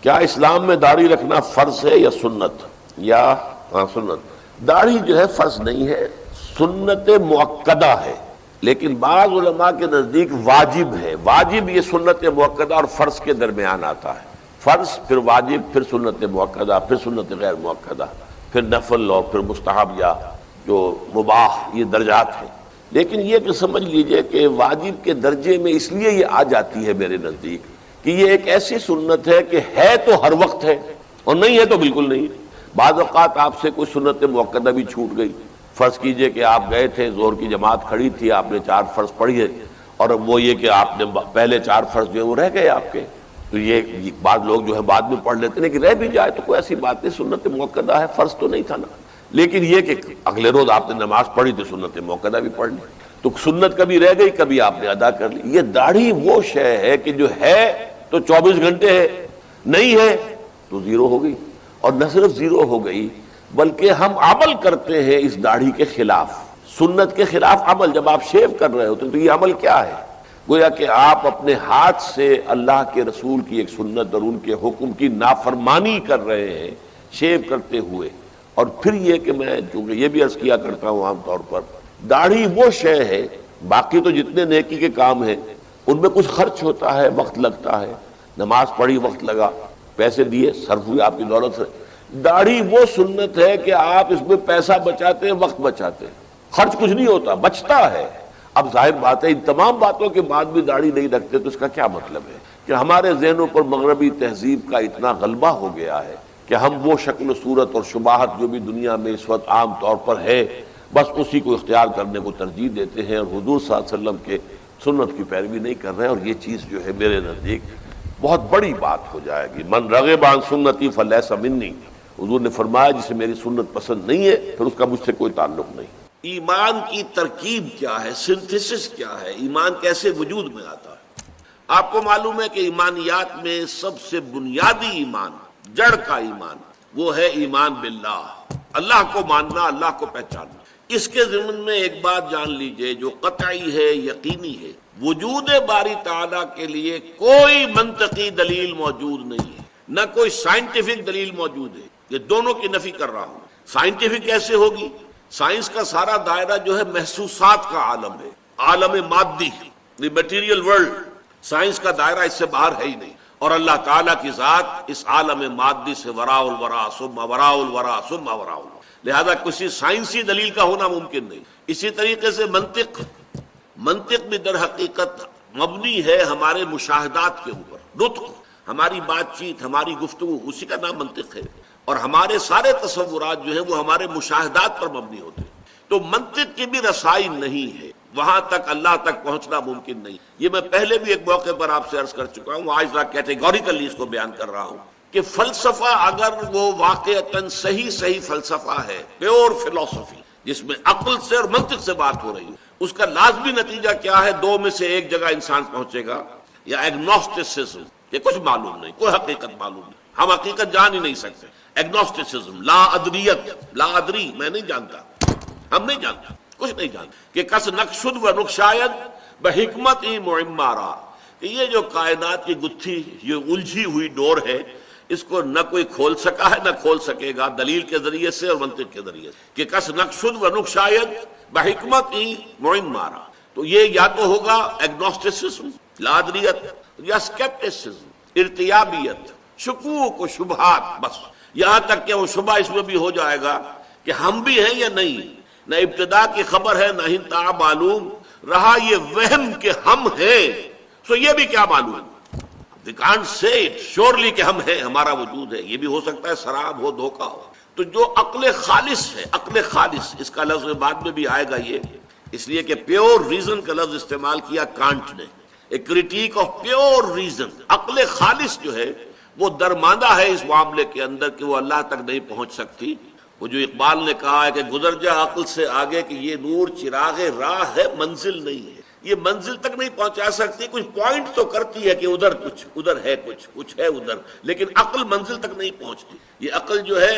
کیا اسلام میں داڑھی رکھنا فرض ہے یا سنت؟ سنت۔ داڑھی جو ہے فرض نہیں ہے، سنت مؤکدہ ہے، لیکن بعض علماء کے نزدیک واجب ہے۔ واجب یہ سنت مؤکدہ اور فرض کے درمیان آتا ہے، فرض پھر واجب پھر سنت مؤکدہ پھر سنت غیر مؤکدہ پھر نفل اور پھر مستحب یا جو مباح، یہ درجات ہیں۔ لیکن یہ کہ سمجھ لیجئے کہ واجب کے درجے میں اس لیے یہ آ جاتی ہے میرے نزدیک کہ یہ ایک ایسی سنت ہے کہ ہے تو ہر وقت ہے اور نہیں ہے تو بالکل نہیں۔ بعض اوقات آپ سے کوئی سنت مؤکدہ بھی چھوٹ گئی، فرض کیجئے کہ آپ گئے تھے، ظہر کی جماعت کھڑی تھی، آپ نے 4 فرض پڑھی ہے اور وہ یہ کہ آپ نے پہلے 4 فرض جو ہے وہ رہ گئے آپ کے، تو یہ بعض لوگ جو ہے بعد میں پڑھ لیتے ہیں کہ رہ بھی جائے تو کوئی ایسی بات نہیں، سنت مؤکدہ ہے، فرض تو نہیں تھا نا۔ لیکن یہ کہ اگلے روز آپ نے نماز پڑھی تو سنت مؤکدہ بھی پڑھ لی، تو سنت کبھی رہ گئی کبھی آپ نے ادا کر لی۔ یہ داڑھی وہ شے ہے کہ جو ہے تو 24 گھنٹے ہے، نہیں ہے تو زیرو ہو گئی، اور نہ صرف زیرو ہو گئی بلکہ ہم عمل کرتے ہیں اس داڑھی کے خلاف، سنت کے خلاف عمل۔ جب آپ شیو کر رہے ہوتے ہیں تو یہ عمل کیا ہے؟ گویا کہ آپ اپنے ہاتھ سے اللہ کے رسول کی ایک سنت اور ان کے حکم کی نافرمانی کر رہے ہیں شیو کرتے ہوئے۔ اور پھر یہ کہ میں چونکہ یہ بھی عرض کیا کرتا ہوں عام طور پر، داڑھی وہ شے ہے، باقی تو جتنے نیکی کے کام ہیں ان میں کچھ خرچ ہوتا ہے، وقت لگتا ہے، نماز پڑھی وقت لگا، پیسے دیے صرف ہوئے آپ کی دولت سے۔ داڑھی وہ سنت ہے کہ آپ اس میں پیسہ بچاتے ہیں، وقت بچاتے ہیں، خرچ کچھ نہیں ہوتا، بچتا ہے۔ اب ظاہر بات ہے ان تمام باتوں کے بعد بھی داڑھی نہیں رکھتے تو اس کا کیا مطلب ہے کہ ہمارے ذہنوں پر مغربی تہذیب کا اتنا غلبہ ہو گیا ہے کہ ہم وہ شکل و صورت اور شباہت جو بھی دنیا میں اس وقت عام طور پر ہے بس اسی کو اختیار کرنے کو ترجیح دیتے ہیں اور حضور صلی اللہ علیہ وسلم کے سنت کی پیروی نہیں کر رہے ہیں، اور یہ چیز جو ہے میرے نزدیک بہت بڑی بات ہو جائے گی۔ من رغب عن سنتی فلیس منی، حضور نے فرمایا جسے میری سنت پسند نہیں ہے پھر اس کا مجھ سے کوئی تعلق نہیں۔ ایمان کی ترکیب کیا ہے، سنتھسس کیا ہے، ایمان کیسے وجود میں آتا ہے؟ آپ کو معلوم ہے کہ ایمانیات میں سب سے بنیادی ایمان، جڑ کا ایمان، وہ ہے ایمان باللہ، اللہ کو ماننا، اللہ کو پہچاننا۔ اس کے ضمن میں ایک بات جان لیجئے جو قطعی ہے، یقینی ہے، وجود باری تعالیٰ کے لیے کوئی منطقی دلیل موجود نہیں ہے، نہ کوئی سائنٹیفک دلیل موجود ہے۔ یہ دونوں کی نفی کر رہا ہوں۔ سائنٹیفک کیسے ہوگی؟ سائنس کا سارا دائرہ جو ہے محسوسات کا عالم ہے، عالم مادی، دی میٹیریل ورلڈ۔ سائنس کا دائرہ اس سے باہر ہے ہی نہیں، اور اللہ تعالیٰ کی ذات اس عالم مادی سے وراء الورا ثم وراء الورا ثم وراء الورا، لہذا کسی سائنسی دلیل کا ہونا ممکن نہیں۔ اسی طریقے سے منطق بھی در حقیقت مبنی ہے ہمارے مشاہدات کے اوپر۔ نطق، ہماری بات چیت، ہماری گفتگو، اسی کا نام منطق ہے، اور ہمارے سارے تصورات جو ہیں وہ ہمارے مشاہدات پر مبنی ہوتے ہیں۔ تو منطق کی بھی رسائی نہیں ہے، وہاں تک اللہ تک پہنچنا ممکن نہیں۔ یہ میں پہلے بھی ایک موقع پر آپ سے عرض کر چکا ہوں، آج ذرا کیٹیگوریکلی اس کو بیان کر رہا ہوں کہ فلسفہ اگر وہ واقعتاً صحیح فلسفہ ہے، پیور فلسفی جس میں عقل سے اور منطق سے بات ہو رہی ہے، اس کا لازمی نتیجہ کیا ہے؟ 2 میں سے ایک جگہ انسان پہنچے گا، یا ایگنوسٹسزم کہ کچھ معلوم نہیں، کوئی حقیقت معلوم نہیں، ہم حقیقت جان ہی نہیں سکتے، ایگنوسٹسزم، لا ادریت، لا ادری، میں نہیں جانتا، ہم نہیں جانتا، کچھ نہیں جانتا، کہ کس نقشد و نقشاید بحکمت ہی معمارا، کہ یہ جو کائنات کی گتھی، یہ الجھی ہوئی ڈور ہے، اس کو نہ کوئی کھول سکا ہے نہ کھول سکے گا دلیل کے ذریعے سے اور منطق کے ذریعے سے، کہ کس نقشد و نقشاید بحکمت ہی معمارا۔ تو یہ یا تو ہوگا ایگنوسٹسزم، لا ادریت، یا اسکیپٹسزم، ارتیابیت، شکوک و شبہات، بس یہاں تک کہ وہ شبہ اس میں بھی ہو جائے گا کہ ہم بھی ہیں یا نہیں، نہ ابتدا کی خبر ہے نہ انتہا معلوم، رہا یہ وہم کہ ہم ہیں، سو یہ بھی کیا معلوم، they can't say it surely کہ ہم ہیں، ہمارا وجود ہے، یہ بھی ہو سکتا ہے سراب ہو، دھوکہ ہو۔ تو جو عقل خالص ہے، عقل خالص، اس کا لفظ بعد میں بھی آئے گا، یہ اس لیے کہ پیور ریزن کا لفظ استعمال کیا کانٹ نے، ایک کریٹیک آف پیور ریزن۔ عقل خالص جو ہے وہ درماندہ ہے اس معاملے کے اندر کہ وہ اللہ تک نہیں پہنچ سکتی۔ وہ جو اقبال نے کہا ہے کہ گزر جا عقل سے آگے کہ یہ نور چراغ راہ ہے، منزل نہیں ہے، یہ منزل تک نہیں پہنچا سکتی، کچھ پوائنٹ تو کرتی ہے کہ ادھر کچھ، ادھر ہے کچھ ہے ادھر، لیکن عقل منزل تک نہیں پہنچتی۔ یہ عقل جو ہے،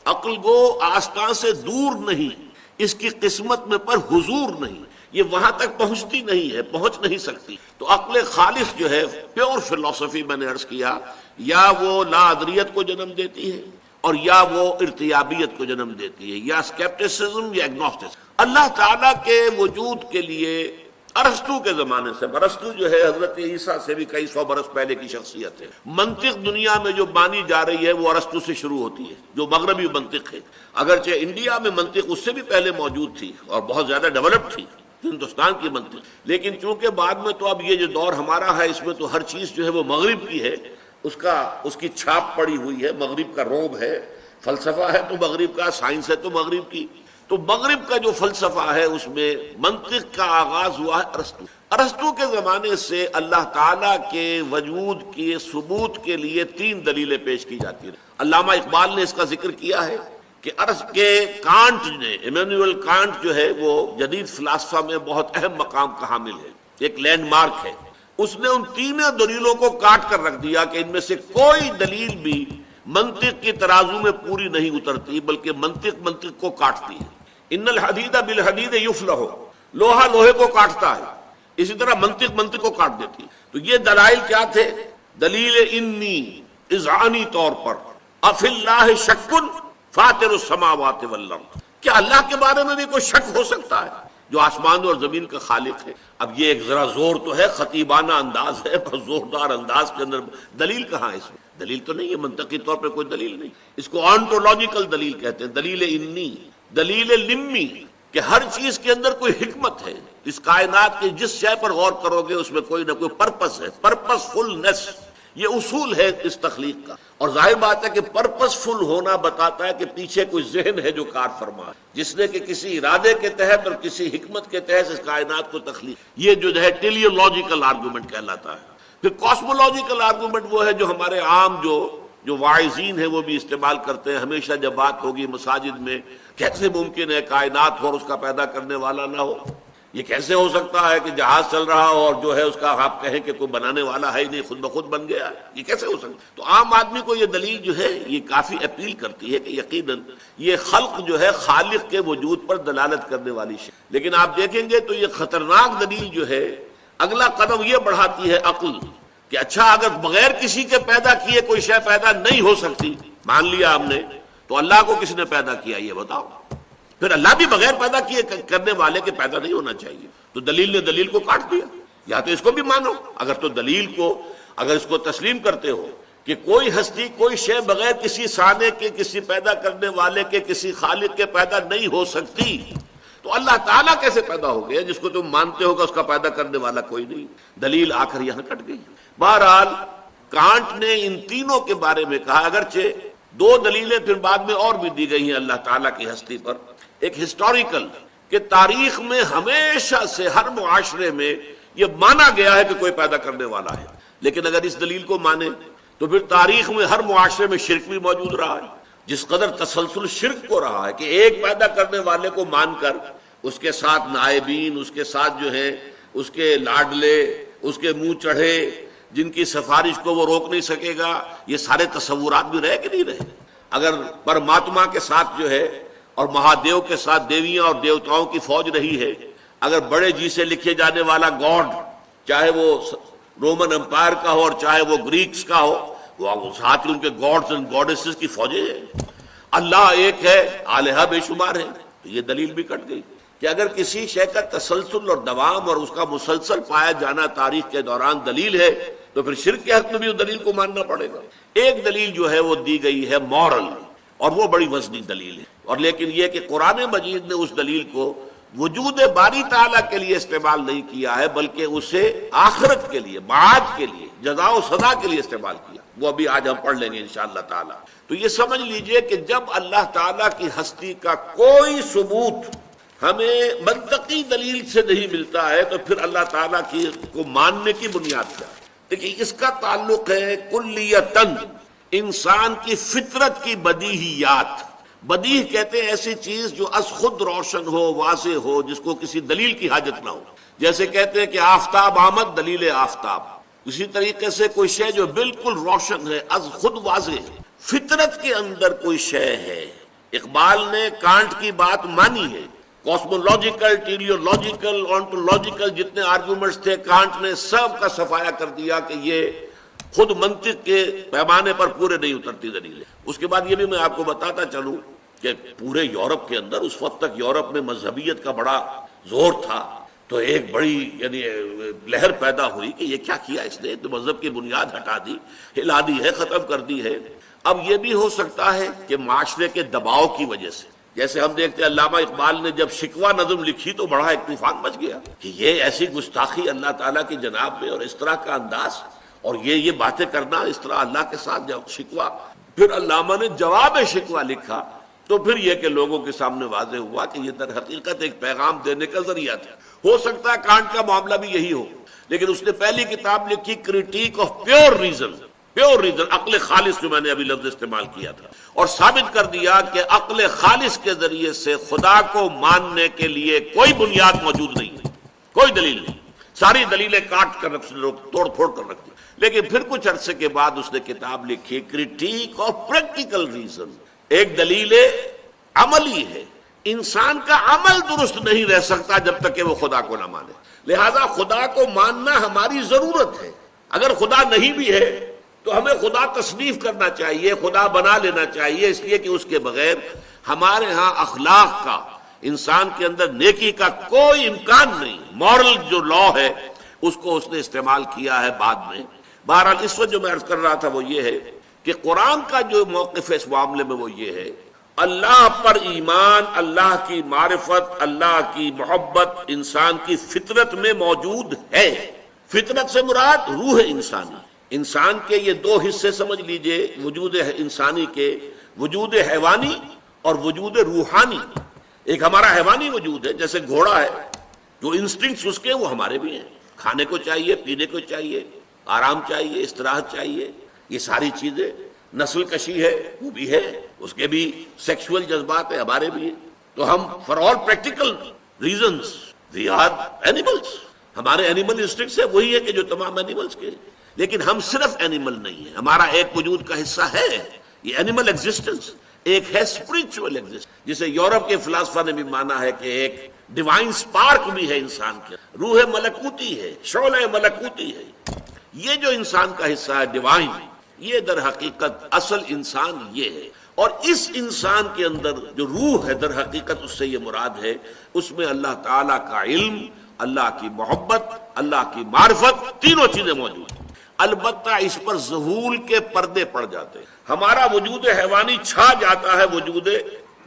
عقل گو آستان سے دور نہیں، اس کی قسمت میں پر حضور نہیں، یہ وہاں تک پہنچتی نہیں ہے، پہنچ نہیں سکتی. تو عقل خالص جو ہے، پیور فلسفی، میں نے عرض کیا، یا وہ لا ادریت کو جنم دیتی ہے اور یا وہ ارتیابیت کو جنم دیتی ہے، یا اسکیپٹسزم یا ایگنوسٹسزم. اللہ تعالیٰ کے وجود کے لیے ارسطو کے زمانے سے، ارسطو جو ہے حضرت عیسیٰ سے بھی کئی سو برس پہلے کی شخصیت ہے. منطق دنیا میں جو بانی جا رہی ہے وہ ارسطو سے شروع ہوتی ہے، جو مغربی منطق ہے. اگرچہ انڈیا میں منطق اس سے بھی پہلے موجود تھی اور بہت زیادہ ڈیولپ تھی، ہندوستان کی منطق، لیکن چونکہ بعد میں تو اب یہ جو دور ہمارا ہے اس میں تو ہر چیز جو ہے وہ مغرب کی ہے، اس کی چھاپ پڑی ہوئی ہے، مغرب کا روب ہے. فلسفہ ہے تو مغرب کا، سائنس ہے تو مغرب کی. تو مغرب کا جو فلسفہ ہے اس میں منطق کا آغاز ہوا ہے ارسطو. ارسطو کے زمانے سے اللہ تعالیٰ کے وجود کے ثبوت کے لیے 3 دلیلیں پیش کی جاتی ہیں. علامہ اقبال نے اس کا ذکر کیا ہے کہ کانٹ نے، ایمینوئل کانٹ جو ہے وہ جدید فلسفہ میں بہت اہم مقام کا حامل ہے، ایک لینڈ مارک ہے. اس نے ان 3 دلیلوں کو کاٹ کر رکھ دیا کہ ان میں سے کوئی دلیل بھی منطق کی ترازو میں پوری نہیں اترتی، بلکہ منطق کو کاٹتی ہے. ان الحدید بالحدید یفلح، لوہا لوہے کو کاٹتا ہے، اسی طرح منطق کو کاٹ دیتی ہے. تو یہ دلائل کیا تھے؟ دلیل انی اذعانی طور پر، اف اللہ شک فاطر السماوات والارض، کیا اللہ کے بارے میں بھی کوئی شک ہو سکتا ہے جو آسمان اور زمین کا خالق ہے؟ اب یہ ایک ذرا زور تو ہے، خطیبانہ انداز ہے، پر زوردار انداز کے اندر دلیل کہاں ہے؟ اس میں دلیل تو نہیں ہے، منطقی طور پہ کوئی دلیل نہیں. اس کو آنٹولوجیکل دلیل کہتے ہیں، دلیل انی، دلیل لمی، کہ ہر چیز کے اندر کوئی حکمت ہے. اس کائنات کی جس شے پر غور کرو گے اس میں کوئی نہ کوئی پرپس ہے، پرپس فلنس، یہ اصول ہے اس تخلیق کا. اور ظاہر بات ہے کہ پرپس فل ہونا بتاتا ہے کہ پیچھے کوئی ذہن ہے جو کار فرما ہے، جس نے کہ کسی ارادے کے تحت اور کسی حکمت کے تحت اس کائنات کو تخلیق. یہ جو ہے ٹیلیولوجیکل آرگومنٹ کہلاتا ہے. پھر کاسمولوجیکل آرگومنٹ وہ ہے جو ہمارے عام جو واعظین ہیں وہ بھی استعمال کرتے ہیں ہمیشہ جب بات ہوگی مساجد میں. کیسے ممکن ہے کائنات ہو اور اس کا پیدا کرنے والا نہ ہو؟ یہ کیسے ہو سکتا ہے کہ جہاز چل رہا ہو اور جو ہے اس کا آپ کہیں کہ کوئی بنانے والا ہے ہی نہیں، خود بخود بن گیا ہے؟ یہ کیسے ہو سکتا ہے؟ تو عام آدمی کو یہ دلیل جو ہے یہ کافی اپیل کرتی ہے کہ یقیناً یہ خلق جو ہے خالق کے وجود پر دلالت کرنے والی شے. لیکن آپ دیکھیں گے تو یہ خطرناک دلیل جو ہے اگلا قدم یہ بڑھاتی ہے عقل، کہ اچھا اگر بغیر کسی کے پیدا کیے کوئی شے پیدا نہیں ہو سکتی، مان لیا ہم نے، تو اللہ کو کس نے پیدا کیا یہ بتاؤ؟ پھر اللہ بھی بغیر پیدا کیے کرنے والے کے پیدا نہیں ہونا چاہیے. تو دلیل نے دلیل کو کاٹ دیا. یا تو اس کو بھی مانو، اگر تو دلیل کو اگر اس کو تسلیم کرتے ہو کہ کوئی ہستی کوئی شے بغیر کسی صانع کے، کسی پیدا کرنے والے کے، کسی خالق کے پیدا نہیں ہو سکتی، تو اللہ تعالیٰ کیسے پیدا ہو گیا جس کو تم مانتے ہو کہ اس کا پیدا کرنے والا کوئی نہیں؟ دلیل آ کر یہاں کٹ گئی. بہرحال کانٹ نے ان تینوں کے بارے میں کہا، اگرچہ 2 دلیلیں پھر بعد میں اور بھی دی گئی ہیں اللہ تعالیٰ کی ہستی پر. ایک ہسٹوریکل، کہ تاریخ میں ہمیشہ سے ہر معاشرے میں یہ مانا گیا ہے کہ کوئی پیدا کرنے والا ہے. لیکن اگر اس دلیل کو مانے تو پھر تاریخ میں ہر معاشرے میں شرک بھی موجود رہا ہے. جس قدر تسلسل شرک کو رہا ہے کہ ایک پیدا کرنے والے کو مان کر اس کے ساتھ نائبین، اس کے ساتھ جو ہیں اس کے لاڈلے، اس کے منہ چڑھے، جن کی سفارش کو وہ روک نہیں سکے گا، یہ سارے تصورات بھی رہے کہ نہیں رہے؟ اگر پرماتما کے ساتھ جو ہے اور مہادیو کے ساتھ دیویاں اور دیوتاؤں کی فوج رہی ہے، اگر بڑے جی سے لکھے جانے والا گاڈ، چاہے وہ رومن امپائر کا ہو اور چاہے وہ گریکس کا ہو، وہ ساتھ ان کے گاڈز اینڈ گاڈیسز کی فوجیں ہیں. اللہ ایک ہے، آلہہ بے شمار ہے. تو یہ دلیل بھی کٹ گئی کہ اگر کسی شے کا تسلسل اور دوام اور اس کا مسلسل پایا جانا تاریخ کے دوران دلیل ہے تو پھر شرک کے حق میں بھی اس دلیل کو ماننا پڑے گا. ایک دلیل جو ہے وہ دی گئی ہے مورل، اور وہ بڑی وزنی دلیل ہے. اور لیکن یہ کہ قرآن مجید نے اس دلیل کو وجود باری تعالیٰ کے لیے استعمال نہیں کیا ہے، بلکہ اسے آخرت کے لیے، معاد کے لیے، جزا و سزا کے لیے استعمال کیا. وہ ابھی آج ہم پڑھ لیں گے انشاءاللہ تعالیٰ. تو یہ سمجھ لیجئے کہ جب اللہ تعالیٰ کی ہستی کا کوئی ثبوت ہمیں منطقی دلیل سے نہیں ملتا ہے تو پھر اللہ تعالیٰ کی کو ماننے کی بنیاد کیا ہے؟ دیکھیے اس کا تعلق ہے کلیتاً انسان کی فطرت کی بدیہیات. بدیہ کہتے ہیں ایسی چیز جو از خود روشن ہو، واضح ہو، جس کو کسی دلیل کی حاجت نہ ہو. جیسے کہتے ہیں کہ آفتاب آمد، دلیل آفتاب. اسی طریقے سے کوئی شے جو بالکل روشن ہے، از خود واضح ہے. فطرت کے اندر کوئی شے ہے. اقبال نے کانٹ کی بات مانی ہے کاسمولوجیکل، ٹیلیولوجیکل، آنٹولوجیکل جتنے آرگومنٹس تھے کانٹ نے سب کا صفایا کر دیا کہ یہ خود منطق کے پیمانے پر پورے نہیں اترتی دلیلیں۔ اس کے بعد یہ بھی میں آپ کو بتاتا چلوں کہ پورے یورپ کے اندر اس وقت تک یورپ میں مذہبیت کا بڑا زور تھا، تو ایک بڑی یعنی لہر پیدا ہوئی کہ یہ کیا کیا اس نے، تو مذہب کی بنیاد ہٹا دی، ہلا دی ہے، ختم کر دی ہے۔ اب یہ بھی ہو سکتا ہے کہ معاشرے کے دباؤ کی وجہ سے، جیسے ہم دیکھتے ہیں علامہ اقبال نے جب شکوہ نظم لکھی تو بڑا ایک طوفان مچ گیا کہ یہ ایسی گستاخی اللہ تعالیٰ کی جناب میں، اور اس طرح کا انداز، اور یہ باتیں کرنا اس طرح اللہ کے ساتھ جب شکوہ۔ پھر علامہ نے جواب شکوہ لکھا تو پھر یہ کہ لوگوں کے سامنے واضح ہوا کہ یہ در حقیقت ایک پیغام دینے کا ذریعہ تھا۔ ہو سکتا ہے کانٹ کا معاملہ بھی یہی ہو، لیکن اس نے پہلی کتاب لکھی critique of pure reason, pure reason, عقل خالص جو میں نے ابھی لفظ استعمال کیا تھا، اور ثابت کر دیا کہ عقل خالص کے ذریعے سے خدا کو ماننے کے لیے کوئی بنیاد موجود نہیں ہے، کوئی دلیل نہیں، ساری دلیلیں کاٹ کر توڑ پھوڑ کر رکھ دی۔ لیکن پھر کچھ عرصے کے بعد اس نے کتاب لکھی کریٹیک آف پریکٹیکل ریزن، ایک دلیل عملی ہے، انسان کا عمل درست نہیں رہ سکتا جب تک کہ وہ خدا کو نہ مانے، لہذا خدا کو ماننا ہماری ضرورت ہے۔ اگر خدا نہیں بھی ہے تو ہمیں خدا تصنیف کرنا چاہیے، خدا بنا لینا چاہیے، اس لیے کہ اس کے بغیر ہمارے ہاں اخلاق کا، انسان کے اندر نیکی کا کوئی امکان نہیں۔ مورل جو لا ہے اس کو اس نے استعمال کیا ہے بعد میں۔ بہرحال اس وقت جو میں عرض کر رہا تھا وہ یہ ہے کہ قرآن کا جو موقف ہے اس معاملے میں وہ یہ ہے، اللہ پر ایمان، اللہ کی معرفت، اللہ کی محبت انسان کی فطرت میں موجود ہے۔ فطرت سے مراد روح انسانی، انسان کے یہ دو حصے سمجھ لیجئے وجود انسانی کے، وجود حیوانی اور وجود روحانی۔ ایک ہمارا حیوانی وجود ہے، جیسے گھوڑا ہے، جو انسٹنکٹس اس کے وہ ہمارے بھی ہیں، کھانے کو چاہیے، پینے کو چاہیے، آرام چاہیے، استراحت چاہیے، یہ ساری چیزیں۔ نسل کشی ہے وہ بھی ہے، اس کے بھی سیکشول جذبات ہیں، ہمارے بھی ہیں۔ تو ہم for all practical reasons we are animals, ہمارے اینیمل انسٹنکٹس ہے وہی ہے کہ جو تمام اینیملس کے، لیکن ہم صرف اینیمل نہیں ہیں، ہمارا ایک وجود کا حصہ ہے یہ اینیمل ایگزسٹنس، ایک ہے اسپرچول ایگزسٹنس، جسے یورپ کے فلاسفہ نے بھی مانا ہے کہ ایک ڈیوائن سپارک بھی ہے انسان کے، روح ملکوتی ہے، شعلہ ملکوتی ہے۔ یہ جو انسان کا حصہ ہے ڈیوائن، یہ در حقیقت اصل انسان یہ ہے، اور اس انسان کے اندر جو روح ہے در حقیقت اس سے یہ مراد ہے، اس میں اللہ تعالیٰ کا علم، اللہ کی محبت، اللہ کی معرفت، تینوں چیزیں موجود ہیں۔ البتہ اس پر ظہول کے پردے پڑ جاتے ہیں، ہمارا وجود حیوانی چھا جاتا ہے وجود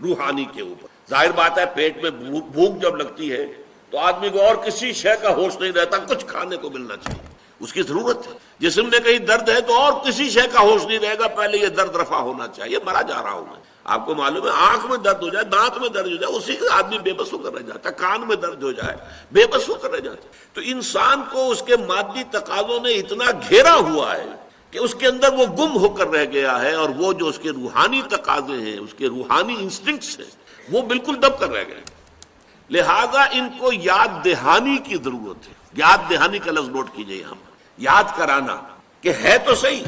روحانی کے اوپر۔ ظاہر بات ہے پیٹ میں بھوک جب لگتی ہے تو آدمی کو اور کسی شے کا ہوش نہیں رہتا، کچھ کھانے کو ملنا چاہیے، اس کی ضرورت ہے۔ جسم میں کہیں درد ہے تو اور کسی شے کا ہوش نہیں رہے گا، پہلے یہ درد رفع ہونا چاہیے، مرا جا رہا ہوں میں۔ آپ کو معلوم ہے آنکھ میں درد ہو جائے، دانت میں درد ہو جائے، اسی سے آدمی بے بس ہو کر رہ جاتا ہے، کان میں درد ہو جائے بے بس ہو کر رہ جاتا ہے۔ تو انسان کو اس کے مادی تقاضوں نے اتنا گھیرا ہوا ہے کہ اس کے اندر وہ گم ہو کر رہ گیا ہے، اور وہ جو اس کے روحانی تقاضے ہیں، اس کے روحانی انسٹنکٹس ہیں، وہ بالکل دب کر رہ گئے۔ لہذا ان کو یاد دہانی کی ضرورت ہے۔ یاد دہانی کا لفظ نوٹ کیجئے یہاں پر، یاد کرانا کہ ہے تو صحیح،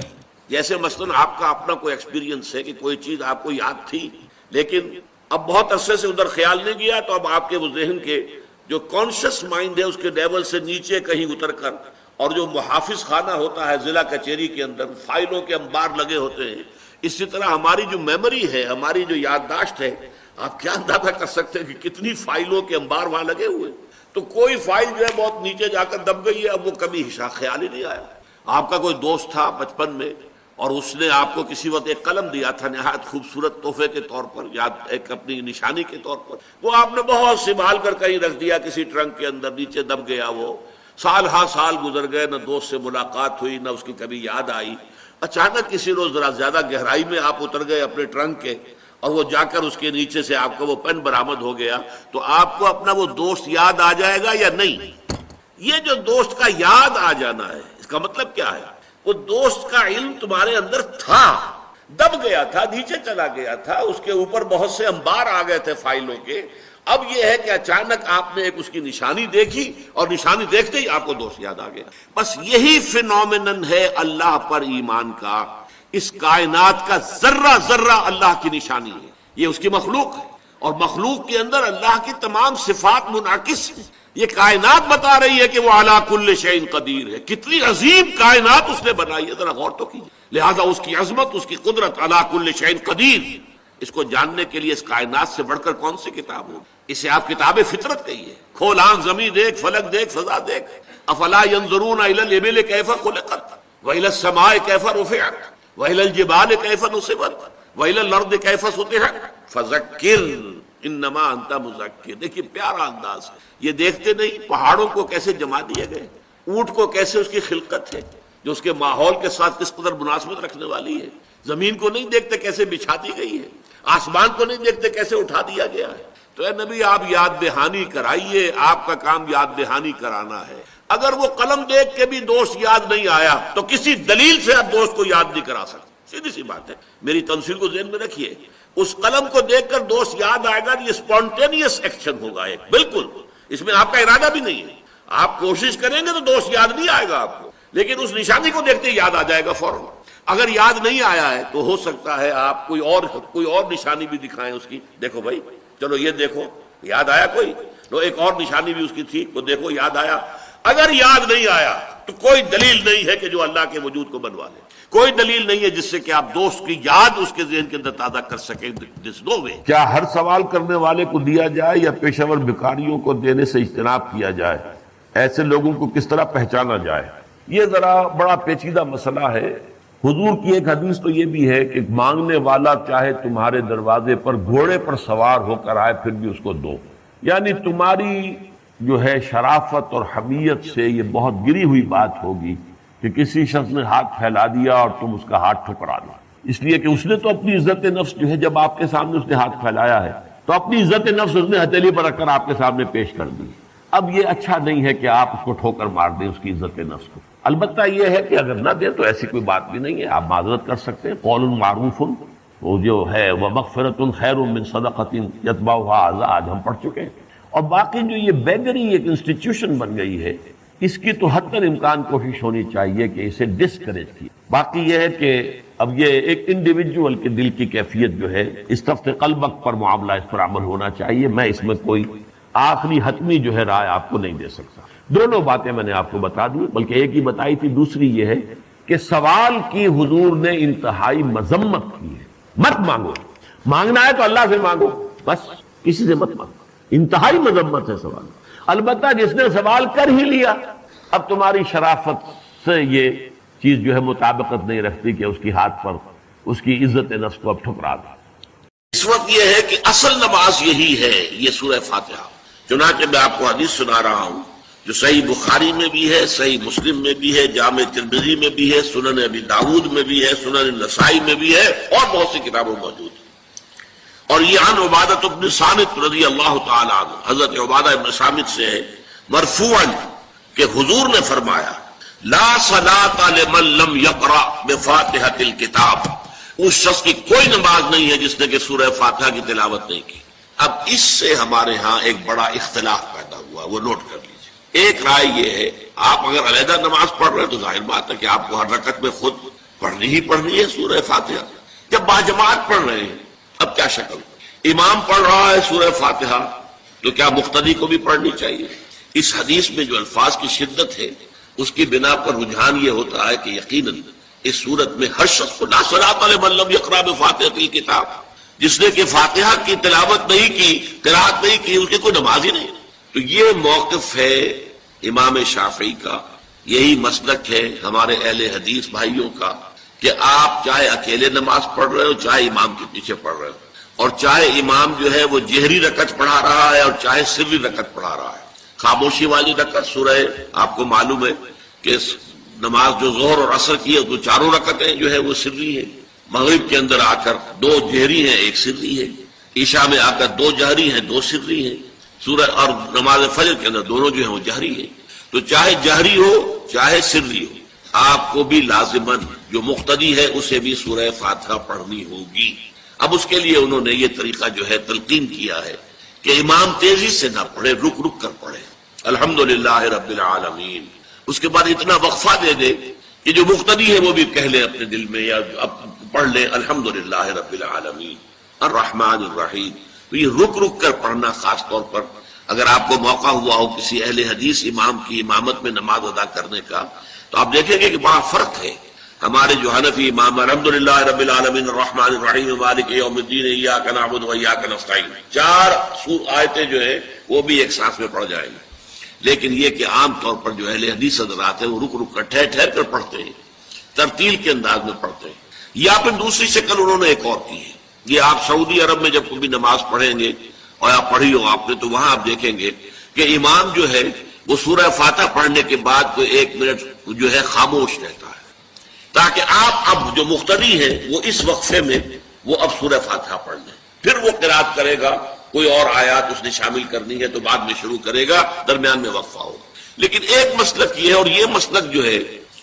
جیسے مثلا آپ کا اپنا کوئی ایکسپیرینس ہے کہ کوئی چیز آپ کو یاد تھی لیکن اب بہت عرصے سے ادھر خیال نہیں گیا، تو اب آپ کے وہ ذہن کے جو کانشس مائنڈ ہے اس کے لیول سے نیچے کہیں اتر کر، اور جو محافظ خانہ ہوتا ہے ضلع کچہری کے اندر فائلوں کے انبار لگے ہوتے ہیں، اسی طرح ہماری جو میموری ہے، ہماری جو یادداشت ہے، آپ کیا اندازہ کر سکتے ہیں کہ کتنی فائلوں کے انبار وہاں لگے ہوئے، تو کوئی فائل جو ہے بہت نیچے جا کر دب گئی ہے، اب وہ کبھی خیال ہی نہیں آیا۔ آپ کا کوئی دوست تھا بچپن میں اور اس نے آپ کو کسی وقت ایک قلم دیا تھا نہایت خوبصورت تحفے کے طور پر، یاد ایک اپنی نشانی کے طور پر، وہ آپ نے بہت سنبھال کر کہیں رکھ دیا کسی ٹرنک کے اندر، نیچے دب گیا وہ، سال ہاں سال گزر گئے، نہ دوست سے ملاقات ہوئی، نہ اس کی کبھی یاد آئی۔ اچانک کسی روز ذرا زیادہ گہرائی میں آپ اتر گئے اپنے ٹرنک کے، اور وہ جا کر اس کے نیچے سے آپ کا وہ پین برآمد ہو گیا، تو آپ کو اپنا وہ دوست یاد آ جائے گا یا نہیں؟ یہ جو دوست کا یاد آ جانا ہے، اس کا مطلب کیا ہے؟ وہ دوست کا علم تمہارے اندر تھا، دب گیا تھا، نیچے چلا گیا تھا، اس کے اوپر بہت سے انبار آ گئے تھے فائلوں کے۔ اب یہ ہے کہ اچانک آپ نے ایک اس کی نشانی دیکھی، اور نشانی دیکھتے ہی آپ کو دوست یاد آ گیا۔ بس یہی فینومینن ہے اللہ پر ایمان کا، اس کائنات کا ذرہ ذرہ اللہ کی نشانی ہے، یہ اس کی مخلوق ہے، اور مخلوق کے اندر اللہ کی تمام صفات منعکس ہیں. یہ کائنات بتا رہی ہے کہ وہ علی کل شیء قدیر ہے. کتنی عظیم کائنات اس نے بنائی ہے، ذرا غور تو کیجیے. لہذا اس کی عظمت، اس کی قدرت، علی کل شیء قدیر، اس کو جاننے کے لیے اس کائنات سے بڑھ کر کون سی کتاب ہوگی؟ اسے آپ کتاب فطرت کہیے. کھول آنکھ، زمین دیکھ، فلک دیکھ، فضا دیکھ. افلا ينظرون الى الابل كيف خلقت والى السماء كيف رفعت والى الجبال كيف نصبت والى الارض كيف سطحت فذكر انما انت مذکر. دیکھیے پیارا انداز ہے. یہ دیکھتے نہیں پہاڑوں کو کیسے جما دیے گئے، اونٹ کو کیسے اس کی خلقت ہے جو اس کے ماحول کے ساتھ کس قدر مناسبت رکھنے والی ہے. زمین کو نہیں دیکھتے کیسے بچھا دی گئی ہے، آسمان کو نہیں دیکھتے کیسے اٹھا دیا گیا ہے. تو اے نبی آپ یاد دہانی کرائیے، آپ کا کام یاد دہانی کرانا ہے. اگر وہ قلم دیکھ کے بھی دوست یاد نہیں آیا تو کسی دلیل سے آپ دوست کو یاد نہیں کرا سکتے. سیدھی سی بات ہے. میری تنصیل کو ذہن میں رکھیے. اس قلم کو دیکھ کر دوست یاد آئے گا، یہ اسپونٹینیس ایکشن ہوگا ایک، بالکل اس میں آپ کا ارادہ بھی نہیں ہے. آپ کوشش کریں گے تو دوست یاد نہیں آئے گا آپ کو، لیکن اس نشانی کو دیکھتے یاد آ جائے گا فوراً. اگر یاد نہیں آیا ہے تو ہو سکتا ہے آپ کوئی اور نشانی بھی دکھائیں اس کی. دیکھو بھائی، چلو یہ دیکھو، یاد آیا کوئی؟ تو ایک اور نشانی بھی اس کی تھی، وہ دیکھو یاد آیا. اگر یاد نہیں آیا تو کوئی دلیل نہیں ہے کہ جو اللہ کے وجود کو بنوا لے. کوئی دلیل نہیں ہے جس سے کہ آپ دوست کی یاد اس کے ذہن کے اندر تازہ کر سکیں. دس نو وے. کیا ہر سوال کرنے والے کو دیا جائے یا پیشہ ور بھکاریوں کو دینے سے اجتناب کیا جائے؟ ایسے لوگوں کو کس طرح پہچانا جائے؟ یہ ذرا بڑا پیچیدہ مسئلہ ہے. حضور کی ایک حدیث تو یہ بھی ہے کہ مانگنے والا چاہے تمہارے دروازے پر گھوڑے پر سوار ہو کر آئے پھر بھی اس کو دو. یعنی تمہاری جو ہے شرافت اور حمیت سے یہ بہت گری ہوئی بات ہوگی کہ کسی شخص نے ہاتھ پھیلا دیا اور تم اس کا ہاتھ ٹھکرا دو. اس لیے کہ اس نے تو اپنی عزت نفس جو ہے، جب آپ کے سامنے اس نے ہاتھ پھیلایا ہے تو اپنی عزت نفس اس نے ہتھیلی پر رکھ کر آپ کے سامنے پیش کر دی. اب یہ اچھا نہیں ہے کہ آپ اس کو ٹھوکر مار دیں اس کی عزت نفس کو. البتہ یہ ہے کہ اگر نہ دیں تو ایسی کوئی بات بھی نہیں ہے، آپ معذرت کر سکتے ہیں. قول معروف، وہ جو ہے ومغفرۃ خیر من صدقۃ یتبعها اذی، آج ہم پڑھ چکے ہیں. اور باقی جو یہ بیگری ایک انسٹیٹیوشن بن گئی ہے، اس کی تو حد تک امکان کوشش ہونی چاہیے کہ اسے ڈسکریج کی. باقی یہ ہے کہ اب یہ ایک انڈیویجول کے دل کی کیفیت جو ہے، استفت قلبک پر معاملہ اس پر عمل ہونا چاہیے. میں اس میں کوئی آخری حتمی جو ہے رائے آپ کو نہیں دے سکتا. دونوں باتیں میں نے آپ کو بتا دی، بلکہ ایک ہی بتائی تھی. دوسری یہ ہے کہ سوال کی حضور نے انتہائی مذمت کی ہے. مت مانگو، مانگنا ہے تو اللہ سے مانگو، بس کسی سے مت مانگو. انتہائی مذمت ہے سوال. البتہ جس نے سوال کر ہی لیا، اب تمہاری شرافت سے یہ چیز جو ہے مطابقت نہیں رکھتی کہ اس کی ہاتھ پر اس کی عزت نفس کو اب ٹھکرا دو. اس وقت یہ ہے کہ اصل نماز یہی ہے، یہ سورہ فاتحہ. چنانچہ میں آپ کو حدیث سنا رہا ہوں جو صحیح بخاری میں بھی ہے، صحیح مسلم میں بھی ہے، جامع ترمذی میں بھی ہے، سنن ابی داود میں بھی ہے، سنن نسائی میں بھی ہے، اور بہت سی کتابوں میں موجود ہے. اور یہ عن عبادہ بن صامت رضی اللہ تعالی عنہ، حضرت عبادہ بن صامت سے ہے مرفوعا کہ حضور نے فرمایا لا صلاۃ لمن لم یقرأ بفاتحۃ الکتاب. اس شخص کی کوئی نماز نہیں ہے جس نے کہ سورہ فاتحہ کی تلاوت نہیں کی. اب اس سے ہمارے ہاں ایک بڑا اختلاف پیدا ہوا، وہ نوٹ کر لیجیے. ایک رائے یہ ہے آپ اگر علیحدہ نماز پڑھ رہے ہیں تو ظاہر بات ہے کہ آپ کو ہر رکعت میں خود پڑھنی ہی پڑھنی ہے سورہ فاتحہ. جب باجماعت پڑھ رہے ہیں اب کیا شکل، امام پڑھ رہا ہے سورہ فاتحہ تو کیا مقتدی کو بھی پڑھنی چاہیے؟ اس حدیث میں جو الفاظ کی شدت ہے اس کی بنا پر رجحان یہ ہوتا ہے کہ یقیناً اس صورت میں ہر شخص کو لا صلاۃ لمن لم یقرأ بفاتحۃ الکتاب، جس نے کہ فاتحہ کی تلاوت نہیں کی، قرأت نہیں کی، اس کی کوئی نماز ہی نہیں. تو یہ موقف ہے امام شافعی کا، یہی مسلک ہے ہمارے اہل حدیث بھائیوں کا کہ آپ چاہے اکیلے نماز پڑھ رہے ہو، چاہے امام کے پیچھے پڑھ رہے ہو، اور چاہے امام جو ہے وہ جہری رکعت پڑھا رہا ہے اور چاہے سری رکعت پڑھا رہا ہے. خاموشی والی رکعت سورہ، آپ کو معلوم ہے کہ نماز جو ظہر اور عصر کی ہے تو چاروں رکعتیں جو ہے وہ سری ہے. مغرب کے اندر آ کر دو جہری ہیں ایک سری ہے، عشاء میں آ کر دو جہری ہیں دو سری ہیں، سورہ اور نماز فجر کے اندر دونوں جو ہیں وہ جہری ہیں. تو چاہے جہری ہو چاہے سری ہو، آپ کو بھی لازماً جو مقتدی ہے اسے بھی سورہ فاتحہ پڑھنی ہوگی. اب اس کے لیے انہوں نے یہ طریقہ جو ہے تلقین کیا ہے کہ امام تیزی سے نہ پڑھے، رک رک کر پڑھے الحمدللہ رب العالمین. اس کے بعد اتنا وقفہ دے دے کہ جو مقتدی ہے وہ بھی کہہ لے اپنے دل میں یا پڑھ لے الحمدللہ رب العالمین الرحمن الرحیم تو یہ رک رک کر پڑھنا، خاص طور پر اگر آپ کو موقع ہوا ہو کسی اہل حدیث امام کی امامت میں نماز ادا کرنے کا، تو آپ دیکھیں گے کہ بڑا فرق ہے۔ ہمارے جو حنفی امام الحمدللہ رب العالمین الرحمن الرحیم مالک یوم الدین ایاک نعبد و ایاک نستعین، 4 آیتیں جو ہیں وہ بھی ایک ساتھ میں پڑھ جائیں گے، لیکن یہ کہ عام طور پر جو اہل حدیث حضرات ہیں وہ رک رک کر ٹھہر ٹھہر کر پڑھتے ہیں، ترتیل کے انداز میں پڑھتے ہیں۔ یا پھر دوسری شکل انہوں نے ایک اور کی ہے، یہ آپ سعودی عرب میں جب کبھی نماز پڑھیں گے اور آپ پڑھی ہو آپ نے، تو وہاں آپ دیکھیں گے کہ امام جو ہے وہ سورہ فاتحہ پڑھنے کے بعد کوئی 1 منٹ جو ہے خاموش رہتا ہے، تاکہ آپ اب جو مقتدی ہیں وہ اس وقفے میں وہ اب سورہ فاتحہ پڑھ لیں، پھر وہ قرات کرے گا، کوئی اور آیات اس نے شامل کرنی ہے تو بعد میں شروع کرے گا، درمیان میں وقفہ ہوگا۔ لیکن ایک مسلک یہ ہے، اور یہ مسلک جو ہے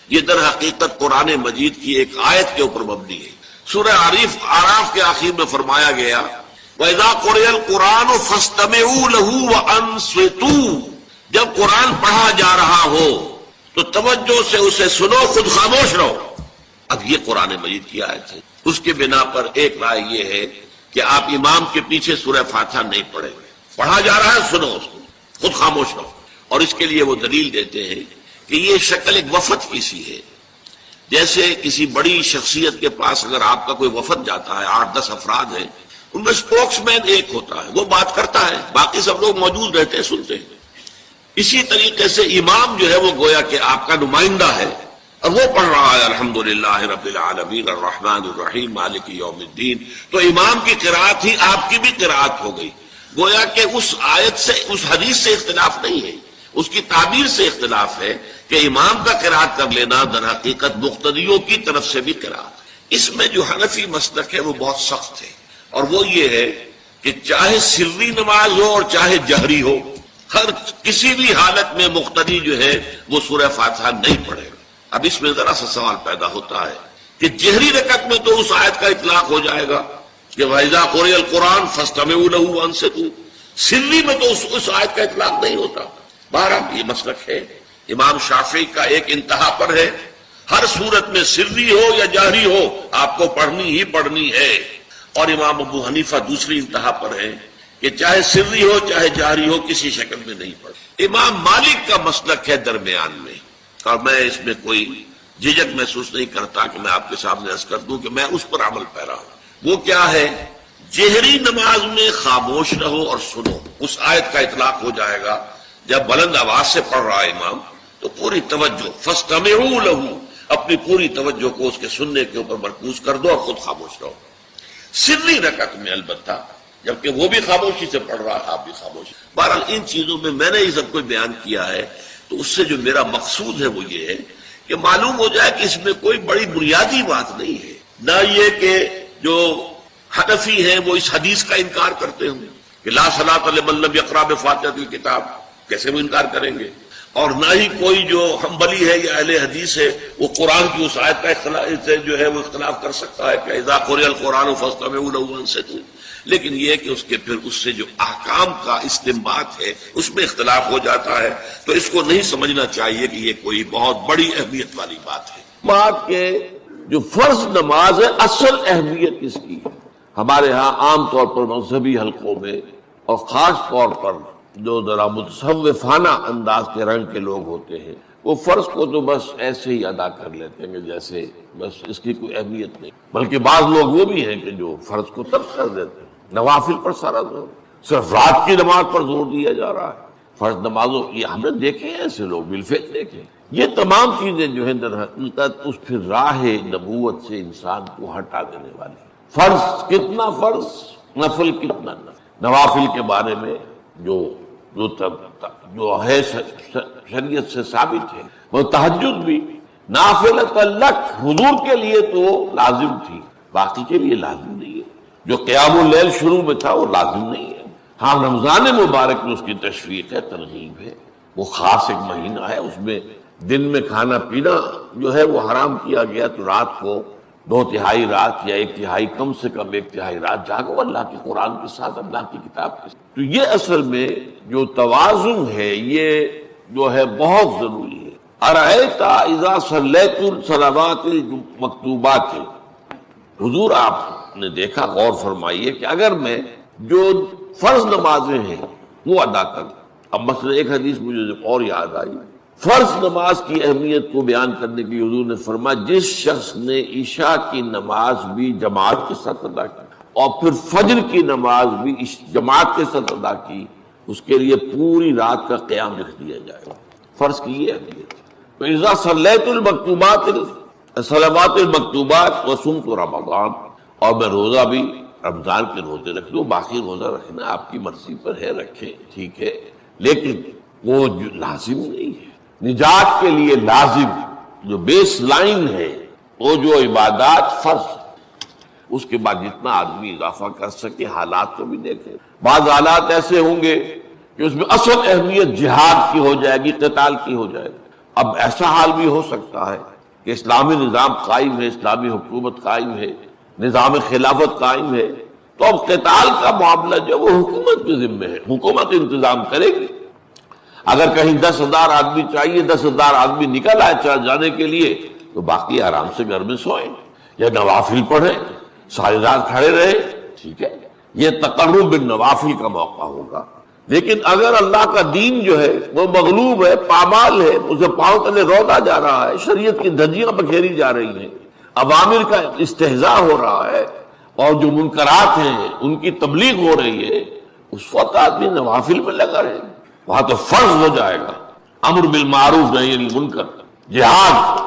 یہ در حقیقت قرآن مجید کی ایک آیت کے اوپر مبنی ہے۔ سورہ اعراف کے آخر میں فرمایا گیا وَإِذَا قُرِئَ الْقُرْآنُ فَاسْتَمِعُوا لَهُ وَأَنصِتُوا، جب قرآن پڑھا جا رہا ہو تو توجہ سے اسے سنو، خود خاموش رہو۔ اب یہ قرآن مجید کی آیت ہے، اس کے بنا پر ایک رائے یہ ہے کہ آپ امام کے پیچھے سورہ فاتحہ نہیں پڑھیں گے، پڑھا جا رہا ہے سنو اس کو، خود خاموش رہو۔ اور اس کے لیے وہ دلیل دیتے ہیں کہ یہ شکل ایک وفد کی سی ہے، جیسے کسی بڑی شخصیت کے پاس اگر آپ کا کوئی وفد جاتا ہے، 8-10 افراد ہیں، ان میں اسپوکس مین ایک ہوتا ہے، وہ بات کرتا ہے، باقی سب لوگ موجود رہتے ہیں، سنتے ہیں۔ اسی طریقے سے امام جو ہے وہ گویا کہ آپ کا نمائندہ ہے، اور وہ پڑھ رہا ہے الحمدللہ رب العالمین الرحمن الرحیم مالک یوم الدین، تو امام کی قرات ہی آپ کی بھی قرات ہو گئی۔ گویا کہ اس آیت سے، اس حدیث سے اختلاف نہیں ہے، اس کی تعبیر سے اختلاف ہے کہ امام کا قرات کر لینا در حقیقت مقتدیوں کی طرف سے بھی قرات۔ اس میں جو حنفی مسلک ہے وہ بہت سخت ہے، اور وہ یہ ہے کہ چاہے سری نماز ہو اور چاہے جہری ہو، ہر کسی بھی حالت میں مقتدی جو ہے وہ سورہ فاتحہ نہیں پڑھے گا۔ اب اس میں ذرا سا سوال پیدا ہوتا ہے کہ جہری رکعت میں تو اس آیت کا اطلاق ہو جائے گا کہ وَإِذَا قُرِئَ الْقُرْآنُ فَاسْتَمِعُوا لَهُ وَأَنصِتُوا، سری میں تو اس آیت کا اطلاق نہیں ہوتا۔ بہرحال یہ مسلک ہے، امام شافعی کا ایک انتہا پر ہے، ہر صورت میں سری ہو یا جہری ہو آپ کو پڑھنی ہی پڑھنی ہے، اور امام ابو حنیفہ دوسری انتہا پر ہے کہ چاہے سری ہو چاہے جہری ہو کسی شکل میں نہیں پڑھ۔ امام مالک کا مسلک ہے درمیان میں، اور میں اس میں کوئی جھجک محسوس نہیں کرتا کہ میں آپ کے سامنے عرض کر دوں کہ میں اس پر عمل پیرا ہوں۔ وہ کیا ہے؟ جہری نماز میں خاموش رہو اور سنو، اس آیت کا اطلاق ہو جائے گا جب بلند آواز سے پڑھ رہا ہے امام تو پوری توجہ، فاستمعوا له، اپنی پوری توجہ کو اس کے سننے کے اوپر مرکوز کر دو اور خود خاموش رہو۔ سری رکعت میں البتہ جبکہ وہ بھی خاموشی سے پڑھ رہا ہے، آپ بھی خاموشی۔ بہرحال ان چیزوں میں میں نے یہ سب کچھ بیان کیا ہے، تو اس سے جو میرا مقصود ہے وہ یہ ہے کہ معلوم ہو جائے کہ اس میں کوئی بڑی بنیادی بات نہیں ہے، نہ یہ کہ جو حنفی ہیں وہ اس حدیث کا انکار کرتے ہوں کہ لا صلاۃ لمن لم یقرأ بفاتحۃ الکتاب، کیسے وہ انکار کریں گے؟ اور نہ ہی کوئی جو حنبلی ہے یا اہل حدیث ہے وہ قرآن کی اس آیت کا اختلاف سے جو ہے وہ اختلاف کر سکتا ہے کہ اذا قرئ القرآن فاستمعوا له وانصتوا، لیکن یہ کہ اس کے پھر اس سے جو احکام کا استنباط ہے اس میں اختلاف ہو جاتا ہے، تو اس کو نہیں سمجھنا چاہیے کہ یہ کوئی بہت بڑی اہمیت والی بات ہے۔ بات کہ جو فرض نماز ہے اصل اہمیت اس کی ہمارے ہاں عام طور پر مذہبی حلقوں میں، اور خاص طور پر جو ذرا متصوفانہ انداز کے رنگ کے لوگ ہوتے ہیں، وہ فرض کو تو بس ایسے ہی ادا کر لیتے ہیں جیسے بس اس کی کوئی اہمیت نہیں، بلکہ بعض لوگ وہ بھی ہیں کہ جو فرض کو ترک کر دیتے ہیں، نوافل پر سارا زور، صرف رات کی نماز پر زور دیا جا رہا ہے، فرض نمازوں یہ ہم نے دیکھے ہیں ایسے لوگ بالفعل دیکھے۔ یہ تمام چیزیں جو ہیں در حقیقت اس پھر راہ نبوت سے انسان کو ہٹا دینے والی۔ فرض کتنا فرض، نفل کتنا نفل۔ نوافل کے بارے میں جو ہے شریعت سے ثابت ہے، وہ تہجد بھی نافلۃ لک، حضور کے لیے تو لازم تھی، باقی کے لیے لازم نہیں ہے۔ جو قیام اللیل شروع میں تھا وہ لازم نہیں ہے۔ ہاں رمضان مبارک میں اس کی تشویق ہے، ترغیب ہے، وہ خاص ایک مہینہ ہے، اس میں دن میں کھانا پینا جو ہے وہ حرام کیا گیا، تو رات کو 2/3 رات یا 1/3 کم سے کم 1/3 رات جاگو اللہ کے قرآن کے ساتھ، اللہ کی کتاب کے ساتھ۔ تو یہ اصل میں جو توازن ہے یہ جو ہے بہت ضروری ہے۔ ارأیت اذا صلیت الصلوات المکتوبات، حضور آپ نے دیکھا، غور فرمائیے کہ اگر میں جو فرض نمازیں ہیں وہ ادا کریں. اب مثلا ایک حدیث مجھے اور یاد آئی، فرض نماز کی اہمیت کو بیان کرنے کے لیے حضور نے فرمایا جس شخص نے عشاء کی نماز بھی جماعت کے ساتھ ادا کی اور پھر فجر کی نماز بھی جماعت کے ساتھ ادا کی، اس کے لیے پوری رات کا قیام لکھ دیا جائے گا. فرض کی یہ اہمیت. فَإِذَا صَلَّيْتُ الْمَكْتُوبَاتِ صلوات المکتوبات وصمت رمضان، اور میں روزہ بھی رمضان کے روزے رکھ لوں، باقی روزہ رکھنا آپ کی مرضی پر ہے، رکھیں ٹھیک ہے، لیکن وہ جو لازم نہیں ہے. نجات کے لیے لازم جو بیس لائن ہے وہ جو عبادات فرض، اس کے بعد جتنا آدمی اضافہ کر سکے. حالات کو بھی دیکھیں، بعض حالات ایسے ہوں گے کہ اس میں اصل اہمیت جہاد کی ہو جائے گی، قتال کی ہو جائے گی. اب ایسا حال بھی ہو سکتا ہے کہ اسلامی نظام قائم ہے، اسلامی حکومت قائم ہے، نظام خلافت قائم ہے، تو اب قتال کا معاملہ جو وہ حکومت کے ذمہ ہے، حکومت انتظام کرے گی. اگر کہیں 10,000 آدمی چاہیے، 10,000 آدمی نکل آئے چل جانے کے لیے، تو باقی آرام سے گھر میں سوئیں یا نوافل پڑھیں، ساری رات کھڑے رہے، ٹھیک ہے. یہ تقرب بالنوافل کا موقع ہوگا. لیکن اگر اللہ کا دین جو ہے وہ مغلوب ہے، پامال ہے، اسے پاؤں تلے رودا جا رہا ہے، شریعت کی دھجیاں بکھیری جا رہی ہیں، عوامر کا استہزاء ہو رہا ہے، اور جو منکرات ہیں ان کی تبلیغ ہو رہی ہے، اس وقت آدمی نوافل میں لگا رہے. وہاں تو فرض ہو جائے گا امر بالمعروف نہی عن المنکر، جہاد،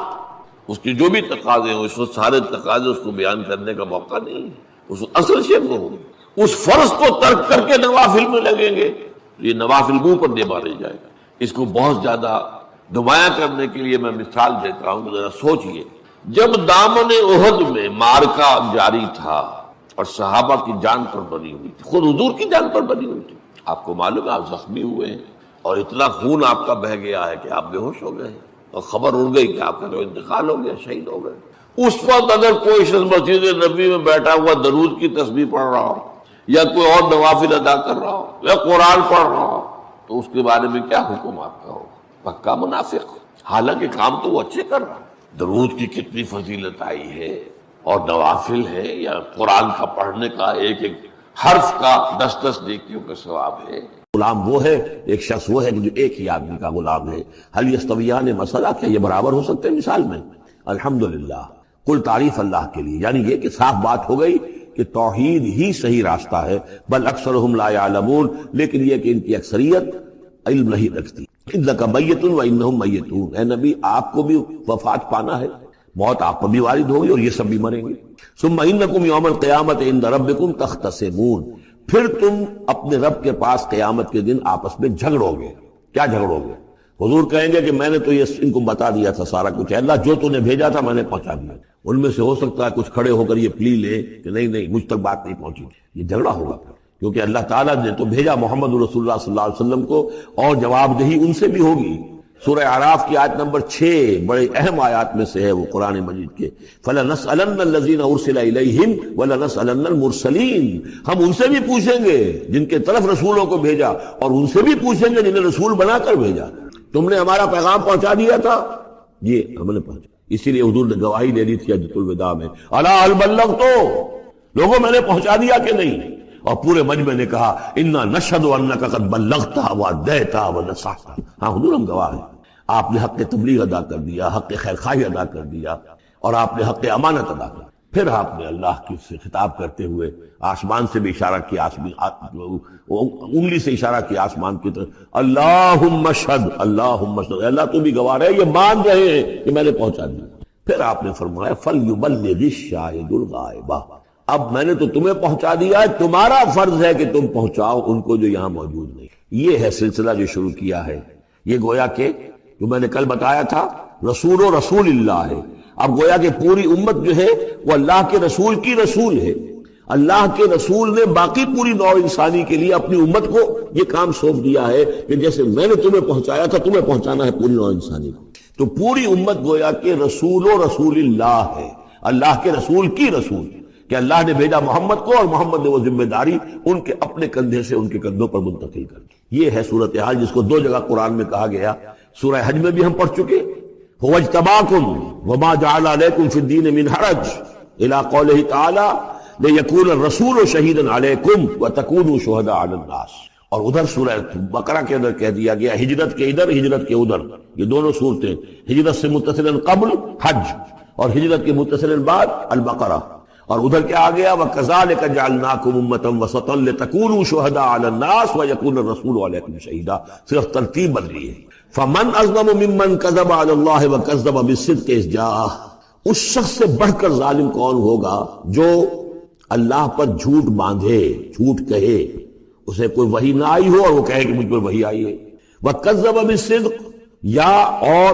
اس کی جو بھی تقاضے ہیں اس وقت سارے تقاضے اس کو بیان کرنے کا موقع نہیں ہے. اس اصل شے وہ ہوگی، اس فرض کو ترک کر کے نوافل میں لگیں گے، یہ نوافل منہ پر دے مارے جائے گا. اس کو بہت زیادہ نمایاں کرنے کے لیے میں مثال دیتا ہوں. ذرا سوچئے، جب دامن احد میں معرکہ جاری تھا اور صحابہ کی جان پر بنی ہوئی تھی، خود حضور کی جان پر بنی ہوئی تھی، آپ کو معلوم ہے آپ زخمی ہوئے ہیں اور اتنا خون آپ کا بہہ گیا ہے کہ آپ بے ہوش ہو گئے ہیں، اور خبر اڑ گئی کہ آپ کا جو انتقال ہو گیا، شہید ہو گئے. اس وقت اگر کوئی شخص مسجد نبی میں بیٹھا ہوا درود کی تسبیح پڑھ رہا ہو، یا کوئی اور نوافل ادا کر رہا ہو، یا قرآن پڑھ رہا ہو، تو اس کے بارے میں کیا حکم آپ کا ہوگا؟ پکا منافق. حالانکہ کام تو وہ اچھے کر رہا ہے. درود کی کتنی فضیلت آئی ہے، اور نوافل ہے، یا قرآن کا پڑھنے کا ایک ایک حرف کا 10 نیکیوں کا ثواب ہے. غلام وہ ہے، ایک شخص وہ ہے جو ایک ہی آدمی کا غلام ہے. حل یستویان مسئلہ، کیا یہ برابر ہو سکتے ہیں مثال میں؟ الحمدللہ، کل تعریف اللہ کے لیے. یعنی یہ کہ صاف بات ہو گئی کہ توحید ہی صحیح راستہ ہے. بل اکثرہم لا یعلمون، لیکن یہ کہ ان کی اکثریت علم نہیں رکھتی. انک میت و انہم میتون، اے نبی آپ کو بھی وفات پانا ہے، موت آپ پر بھی وارد ہوگی اور یہ سب بھی مریں گے. ثم انکم یوم القیامت عند ربکم تختصمون، پھر تم اپنے رب کے پاس قیامت کے دن آپس میں جھگڑو گے. کیا جھگڑو گے؟ حضور کہیں گے کہ میں نے تو یہ ان کو بتا دیا تھا سارا کچھ، اللہ جو تو نے بھیجا تھا میں نے پہنچا دیا. ان میں سے ہو سکتا ہے کچھ کھڑے ہو کر یہ پلی لے کہ نہیں مجھ تک بات نہیں پہنچی. یہ جھگڑا ہوگا، کیونکہ اللہ تعالیٰ نے تو بھیجا محمد رسول اللہ صلی اللہ علیہ وسلم کو، اور جواب دہی ان سے بھی ہوگی. سورہ اعراف کی آیت نمبر 6 بڑے اہم آیات میں سے ہے وہ قرآن مجید کے. فَلَنَسْأَلَنَّ الَّذِينَ أُرْسِلَ إِلَيْهِمْ وَلَنَسْأَلَنَّ الْمُرْسَلِينَ، ہم ان سے بھی پوچھیں گے جن کے طرف رسولوں کو بھیجا، اور ان سے بھی پوچھیں گے جنہیں رسول بنا کر بھیجا. تم نے ہمارا پیغام پہنچا دیا تھا؟ یہ ہم نے پہنچا. اسی لیے حضور نے گواہی دے دی تھی حجۃ الوداع میں، الا هل بلغت، لوگوں میں نے پہنچا دیا کہ نہیں؟ اور پورے مجمع نے کہا انا نشهد انک قد بلغت وادیت ونصحت. ہاں حضور ہم گواہ ہیں، آپ نے حق تبلیغ ادا کر دیا، حق خیر خواہی ادا کر دیا، اور آپ نے حق امانت ادا کر دیا. پھر آپ نے اللہ کی سے خطاب کرتے ہوئے آسمان سے بھی اشارہ کیا، انگلی سے اشارہ کیا آسمان کی طرف، اللہم اشہد، اللہم اشہد، اللہ تو بھی گواہ رہے، یہ مان رہے ہیں کہ میں نے پہنچا دیا. پھر آپ نے فرمایا فَلْيُبَلِّغِ الشَّاهِدُ الْغَائِبَ، اب میں نے تو تمہیں پہنچا دیا ہے، تمہارا فرض ہے کہ تم پہنچاؤ ان کو جو یہاں موجود نہیں. یہ ہے سلسلہ جو شروع کیا ہے. یہ گویا کہ جو میں نے کل بتایا تھا رسول و رسول اللہ ہے. اب گویا کہ پوری امت جو ہے وہ اللہ کے رسول کی رسول ہے. اللہ کے رسول نے باقی پوری نوع انسانی کے لیے اپنی امت کو یہ کام سونپ دیا ہے کہ جیسے میں نے تمہیں پہنچایا تھا تمہیں پہنچانا ہے پوری نوع انسانی کو. تو پوری امت گویا کہ رسول و رسول اللہ ہے، اللہ کے رسول کی رسول، کہ اللہ نے بھیجا محمد کو اور محمد نے وہ ذمہ داری ان کے اپنے کندھے سے ان کے کندھوں پر منتقل کر دی. یہ ہے صورتحال جس کو 2 جگہ قرآن میں کہا گیا. سورہ حج میں بھی ہم پڑھ چکے، هو اجتباکم وما جعل علیکم فی الدین من حرج، الی قولہ تعالی لِيَكُونَ الرَّسُولُ شَهِيدًا عَلَيْكُمْ وَتَكُونُوا شُهَدَاءَ عَلَى النَّاسِ۔ اور ادھر سورہ بقرہ کے اندر کہہ دیا گیا ہجرت کے ادھر ہجرت کے ادھر، یہ دونوں صورتیں، ہجرت سے متصل قبل حج اور ہجرت کے متصل بعد البقرہ، اور ادھر کیا آ گیا وَكَذَلِكَ جَعَلْنَاكُمْ أُمَّةً وَسَطًا لِتَكُونُوا شُهَدَاءَ عَلَى النَّاسِ وَيَكُونَ الرَّسُولُ عَلَيْكُمْ شَهِيدًا، صرف ترتیب بدلی ہے۔ فَمَنْ أَظْلَمُ مِمَّنْ كَذَبَ عَلَى اللَّهِ وَكَذَّبَ بِالصِّدْقِ إِذْ جَاءَهُ، اس شخص سے بڑھ کر ظالم کون ہوگا جو اللہ پر جھوٹ باندھے، جھوٹ کہے، اسے کوئی وحی نہ آئی ہو اور وہ کہے کہ مجھ پر وحی آئی ہے۔ وَكَذَّبَ بِالصِّدْقِ، یا اور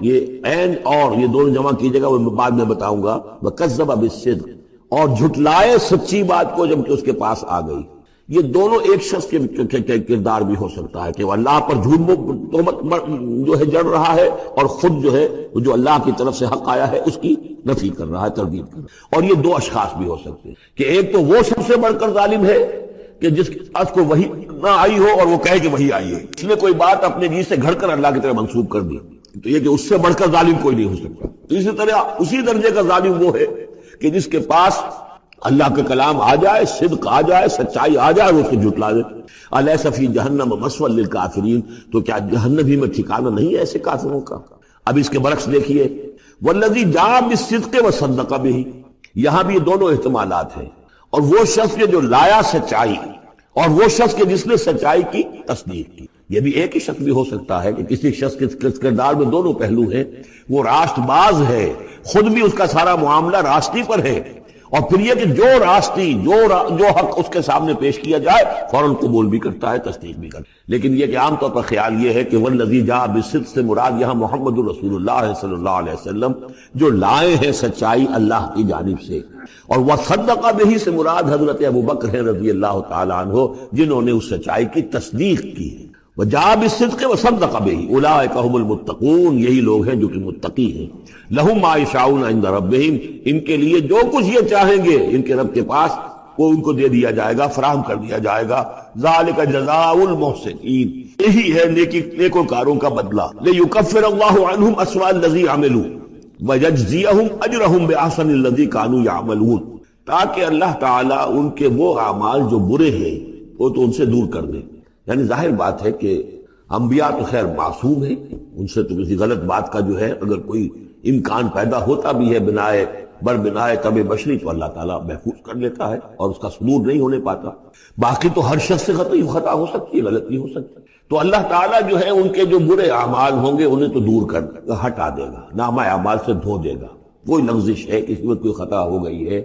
یہ این اور یہ دونوں جمع کیجئے گا، وہ بعد میں بتاؤں گا۔ وَكَذَّبَ بِالصِّدْقِ، اور جھٹلائے سچی بات کو جب کہ اس کے پاس آ گئی۔ یہ دونوں ایک شخص کے کردار بھی ہو سکتا ہے کہ وہ اللہ پر جھوٹ تہمت جو ہے جڑ رہا ہے اور خود جو ہے جو اللہ کی طرف سے حق آیا ہے اس کی نفی کر رہا ہے، تردید کر رہا ہے۔ اور یہ دو اشخاص بھی ہو سکتے ہیں کہ ایک تو وہ سب سے بڑھ کر ظالم ہے کہ جس کے پاس کو وحی نہ آئی ہو اور وہ کہے کہ وحی آئی ہے، اس نے کوئی بات اپنے جی سے گھڑ کر اللہ کی طرف منسوب کر دی، تو یہ کہ اس سے بڑھ کر ظالم کوئی نہیں ہو سکتا۔ تو اسی طرح اسی درجے کا ظالم وہ ہے کہ جس کے پاس اللہ کا کلام آ جائے، صدق آ جائے، سچائی آ جائے، وہ اس کو جھٹلا دے۔ الیس فی جہنم مثوی للکافرین، تو کیا جہنم ہی میں ٹھکانہ نہیں ہے ایسے کافروں کا؟ اب اس کے برعکس دیکھیے والذی جاء بالصدق وصدق بہ، یہاں بھی دونوں احتمالات ہیں، اور وہ شخص کے جو لایا سچائی اور وہ شخص کے جس نے سچائی کی تصدیق کی، یہ بھی ایک ہی شخص بھی ہو سکتا ہے کہ کسی شخص کے کردار میں دونوں پہلو ہیں، وہ راست باز ہے، خود بھی اس کا سارا معاملہ راستی پر ہے، اور پھر یہ کہ جو راستی جو حق اس کے سامنے پیش کیا جائے فوراً قبول بھی کرتا ہے، تصدیق بھی کرتا ہے۔ لیکن یہ کہ عام طور پر خیال یہ ہے کہ والذی جاء بالصدق سے مراد یہاں محمد رسول اللہ صلی اللہ علیہ وسلم جو لائے ہیں سچائی اللہ کی جانب سے، اور وصدق بہ سے مراد حضرت ابوبکر رضی اللہ تعالی عنہ جنہوں نے اس سچائی کی تصدیق کی ہے۔ وجاء بالصدق وصدق بہ اولئک هم المتقون، یہی لوگ ہیں جو کہ متقی ہیں۔ لہم ما یشاءون عند ربہم، ان کے لیے جو کچھ یہ چاہیں گے ان کے رب کے پاس وہ ان کو دے دیا جائے گا، فراہم کر دیا جائے گا۔ ذالک جزاء المحسنین، یہی ہے نیکوکاروں کا بدلہ۔ لیکفر اللہ عنہم اسوأ الذی عملوا ویجزیہم اجرہم باحسن الذی کانوا یعملون، تاکہ اللہ تعالیٰ ان کے وہ اعمال جو برے ہیں وہ تو ان سے دور کر دے۔ یعنی ظاہر بات ہے کہ انبیاء تو خیر معصوم ہیں، ان سے تو کسی غلط بات کا جو ہے اگر کوئی امکان پیدا ہوتا بھی ہے بنائے طب بشری تو اللہ تعالیٰ محفوظ کر لیتا ہے اور اس کا صدور نہیں ہونے پاتا۔ باقی تو ہر شخص سے خطا ہو سکتی ہے، غلطی ہو سکتی ہے، تو اللہ تعالیٰ جو ہے ان کے جو برے اعمال ہوں گے انہیں تو دور کر دے گا، ہٹا دے گا، نامہ اعمال سے دھو دے گا۔ کوئی لغزش ہے، کسی میں کوئی خطا ہو گئی ہے،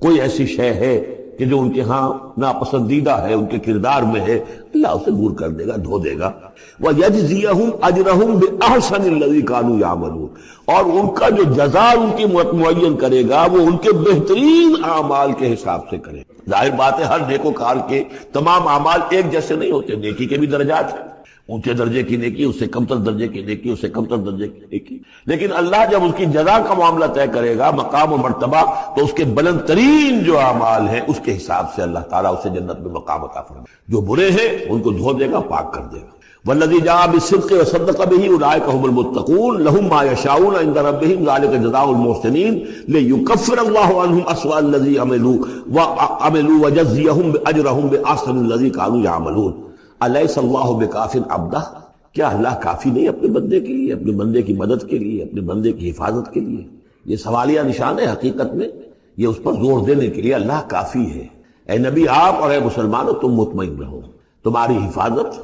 کوئی ایسی شے ہے کہ جو ان کے ہاں ناپسندیدہ ہے، ان کے کردار میں ہے، اللہ اسے دور کر دے گا، دھو دے گا۔ وَيَجْزِيَهُمْ أَجْرَهُمْ بِأَحْسَنِ الَّذِي كَانُوا يَعْمَلُونَ، اور ان کا جو جزا ان کی معین کرے گا وہ ان کے بہترین اعمال کے حساب سے کرے گا۔ ظاہر بات ہے ہر نیکوکار کے تمام اعمال ایک جیسے نہیں ہوتے، نیکی کے بھی درجات ہیں، اونچے درجے کی نیکی، اس سے کمتر درجے کی نیکی، اس سے کمتر درجے کی نیکی، لیکن اللہ جب اس کی جزا کا معاملہ طے کرے گا، مقام و مرتبہ، تو اس کے بلند ترین جو اعمال ہیں اس کے حساب سے اللہ تعالیٰ اسے جنت میں مقام عطا فرمائے گا۔ جو برے ہیں ان کو دھو دے گا، پاک کر دے گا۔ والذی جاء بالصدق وصدق بہ اولئک هم المتقون لهم ما یشاءون عند ربهم ذلک جزاء المحسنین لیکفر اللہ عنہم اسوأ الذی عملوا ویجزیہم اجرہم باحسن الذی کانوا یعملون۔ الیس اللہ بکاف عبدہ، کیا اللہ کافی نہیں اپنے بندے کے لیے، اپنے بندے کی مدد کے لیے، اپنے بندے کی حفاظت کے لیے؟ یہ سوالیہ نشان ہے حقیقت میں، یہ اس پر زور دینے کے لیے اللہ کافی ہے۔ اے نبی آپ اور اے مسلمانوں تم مطمئن رہو، تمہاری حفاظت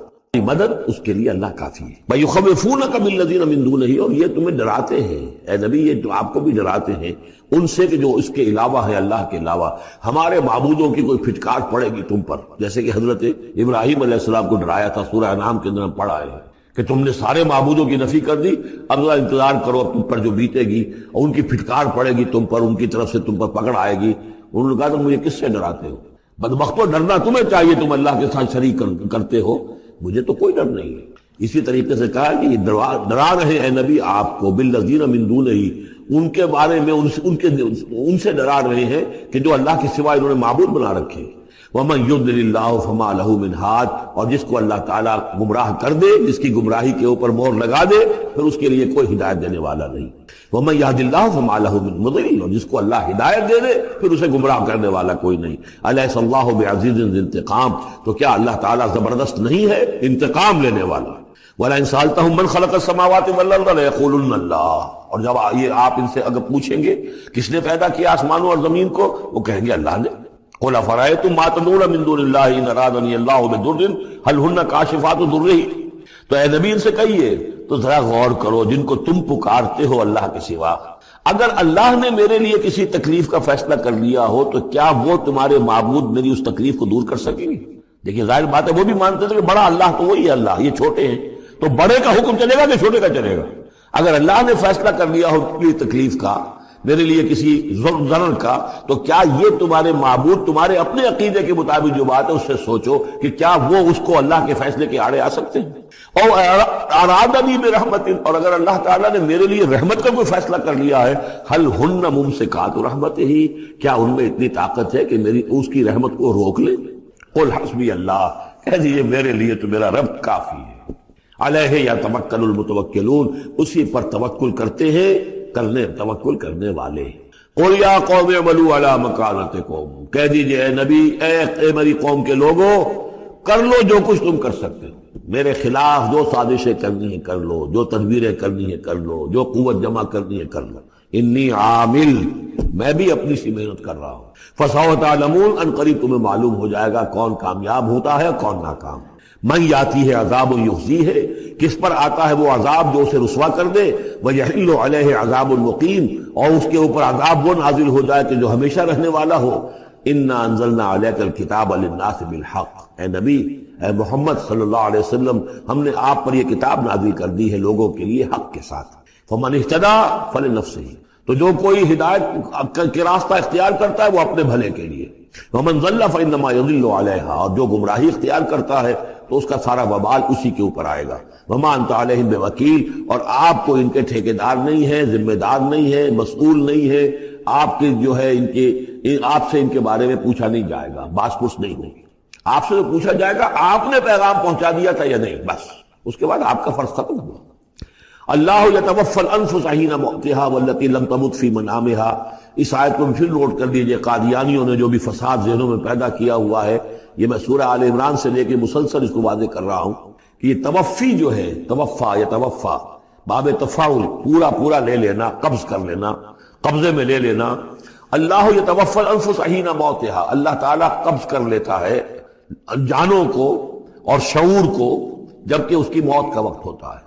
مدد اس کے لیے اللہ کافی ہے۔ وَيُخَوِّفُونَكَ بِالَّذِينَ مِن دُونِهِ، اور یہ تمہیں ڈراتے ہیں اے نبی، یہ تو آپ کو بھی ڈراتے ہیں ان سے کہ جو اس کے علاوہ ہے، اللہ کے علاوہ ہمارے معبودوں کی کوئی پھٹکار پڑے گی تم پر، جیسے کہ حضرت ابراہیم علیہ السلام کو ڈرایا تھا، سورہ انعام کے اندر ہم پڑھا ہے کہ تم نے سارے معبودوں کی نفی کر دی، اب ذرا انتظار کرو تم پر جو بیتے گی، اور ان کی پھٹکار پڑے گی تم پر، ان کی طرف سے تم پر پکڑ آئے گی۔ انہوں نے کہا تم مجھے کس سے ڈراتے ہو؟ بدبختو ڈرنا تمہیں چاہیے، تم اللہ کے ساتھ شریک کرتے ہو، مجھے تو کوئی ڈر نہیں ہے۔ اسی طریقے سے کہا کہ یہ ڈرا رہے اے نبی آپ کو بالذین من دونہ، ان کے بارے میں ان سے ڈرا رہے ہیں کہ جو اللہ کے سوا انہوں نے معبود بنا رکھے۔ وَمَن يُضْلِلِ اللَّهُ فَمَا لَهُ مِنْ هَادٍ، اور جس کو اللہ تعالیٰ گمراہ کر دے، جس کی گمراہی کے اوپر مہر لگا دے، پھر اس کے لیے کوئی ہدایت دینے والا نہیں۔ وَمَن يَهْدِ اللَّهُ فَمَا لَهُ مِن مُضِلٍّ، اور جس کو اللہ ہدایت دے دے پھر اسے گمراہ کرنے والا کوئی نہیں۔ أَلَيْسَ اللَّهُ بِعَزِيزٍ ذِي انتقام، تو کیا اللہ تعالیٰ زبردست نہیں ہے، انتقام لینے والا؟ وَلَئِن سَأَلْتَهُم مَّن خَلَقَ السَّمَاوَاتِ وَالْأَرْضَ لَيَقُولُنَّ اللَّهُ، اور جب یہ آپ ان سے اگر پوچھیں گے کس نے پیدا کیا آسمانوں اور زمین کو، وہ کہیں گے اللہ نے۔ قُلْ أَفَرَأَيْتُم مَّا تَدْعُونَ مِن دُونِ اللَّهِ إِنْ أَرَادَنِيَ اللَّهُ بِضُرٍّ هَلْ هُنَّ كَاشِفَاتُ ضُرِّهِ، تو اے نبی ان سے کہیے تو ذرا غور کرو، جن کو تم پکارتے ہو اللہ کے سوا، اگر اللہ نے میرے لیے کسی تکلیف کا فیصلہ کر لیا ہو تو کیا وہ تمہارے معبود میری اس تکلیف کو دور کر سکیں گے؟ دیکھیے ظاہر بات ہے وہ بھی مانتے تھے کہ بڑا اللہ تو وہی ہے اللہ، یہ چھوٹے ہیں، تو بڑے کا حکم چلے گا کہ چھوٹے کا چلے گا؟ اگر اللہ نے فیصلہ کر لیا ہو میری تکلیف کا، میرے لیے کسی ضرر کا، تو کیا یہ تمہارے معبود تمہارے اپنے عقیدے کے مطابق جو بات ہے اس سے سوچو کہ کیا وہ اس کو اللہ کے فیصلے کے آڑے آ سکتے ہیں؟ اور ارادنی برحمت، اور اگر اللہ تعالیٰ نے میرے لیے رحمت کا کوئی فیصلہ کر لیا ہے، حل ہن ممسکات رحمت ہی، کیا ان میں اتنی طاقت ہے کہ میری اس کی رحمت کو روک لیں؟ قل حسبی اللہ، کہہ دیجیے میرے لیے تو میرا رب کافی ہے۔ علیہ یتوکل المتوکلون، اسی پر توکل کرتے ہیں توکل کرنے والے۔ قل یا قوم اعملوا علی مکانتکم، کہہ دیجئے اے نبی، اے میری قوم کے لوگوں، کر لو جو کچھ تم کر سکتے ہو، میرے خلاف جو سازشیں کرنی ہے کر لو، جو تدبیریں کرنی ہے کر لو، جو قوت جمع کرنی ہے کر لو، انی عامل، میں بھی اپنی سی محنت کر رہا ہوں۔ فسوف تعلمون، ان قریب تمہیں معلوم ہو جائے گا کون کامیاب ہوتا ہے کون ناکام۔ من یاتی ہے عذاب یخزی ہے، کس پر آتا ہے وہ عذاب جو اسے رسوا کر دے، ویحل علیہ عذاب مقیم، اور اس کے اوپر عذاب وہ نازل ہو جائے کہ جو ہمیشہ رہنے والا ہو۔ انا انزلنا علیک الکتاب للناس بالحق، اے نبی، اے محمد صلی اللہ علیہ وسلم، ہم نے آپ پر یہ کتاب نازل کر دی ہے لوگوں کے لیے حق کے ساتھ۔ فمن اہتدی فلنفسہ، تو جو کوئی ہدایت کے راستہ اختیار کرتا ہے وہ اپنے بھلے کے لیے، ومن ضل فانما یضل علیہا، اور جو گمراہی اختیار کرتا ہے تو اس کا سارا وبال اسی کے اوپر آئے گا۔ وما انت علیہم بوکیل، اور آپ کو ان کے ٹھیکیدار نہیں ہے، ذمہ دار نہیں ہے، مسئول نہیں ہے، آپ کے جو ہے آپ سے ان کے بارے میں پوچھا نہیں جائے گا، باس پرس نہیں، آپ سے تو پوچھا جائے گا آپ نے پیغام پہنچا دیا تھا یا نہیں، بس اس کے بعد آپ کا فرض ختم ہوا۔ اللہ یتوفی الانفس حین موتها والتی لم تمت فی منامها، اس آیت کو پھر نوٹ کر دیجئے، قادیانیوں نے جو بھی فساد ذہنوں میں پیدا کیا ہوا ہے، یہ میں سورہ آل عمران سے لے کے مسلسل اس کو واضح کر رہا ہوں کہ یہ توفی جو ہے، توفا یتوفا، باب تفاعل، پورا لے لینا، قبض کر لینا، قبضے میں لے لینا۔ اللہ یتوفی الانفس حین موتها، اللہ تعالیٰ قبض کر لیتا ہے جانوں کو اور شعور کو جبکہ اس کی موت کا وقت ہوتا ہے۔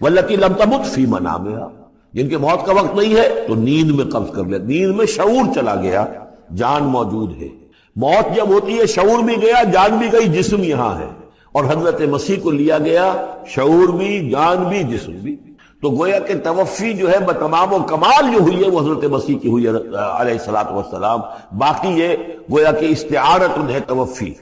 والتی لم تمت فی منامها، جن کے موت کا وقت نہیں ہے تو نیند میں قبض کر لیا، نیند میں شعور چلا گیا، جان موجود ہے۔ موت جب ہوتی ہے شعور بھی گیا، جان بھی گئی، جسم یہاں ہے، اور حضرت مسیح کو لیا گیا، شعور بھی، جان بھی، جسم بھی۔ تو گویا کہ توفی جو ہے بتمام و کمال جو ہوئی ہے وہ حضرت مسیح کی ہوئی ہے علیہ الصلوۃ والسلام۔ باقی یہ گویا کہ استعارت ہے توفی،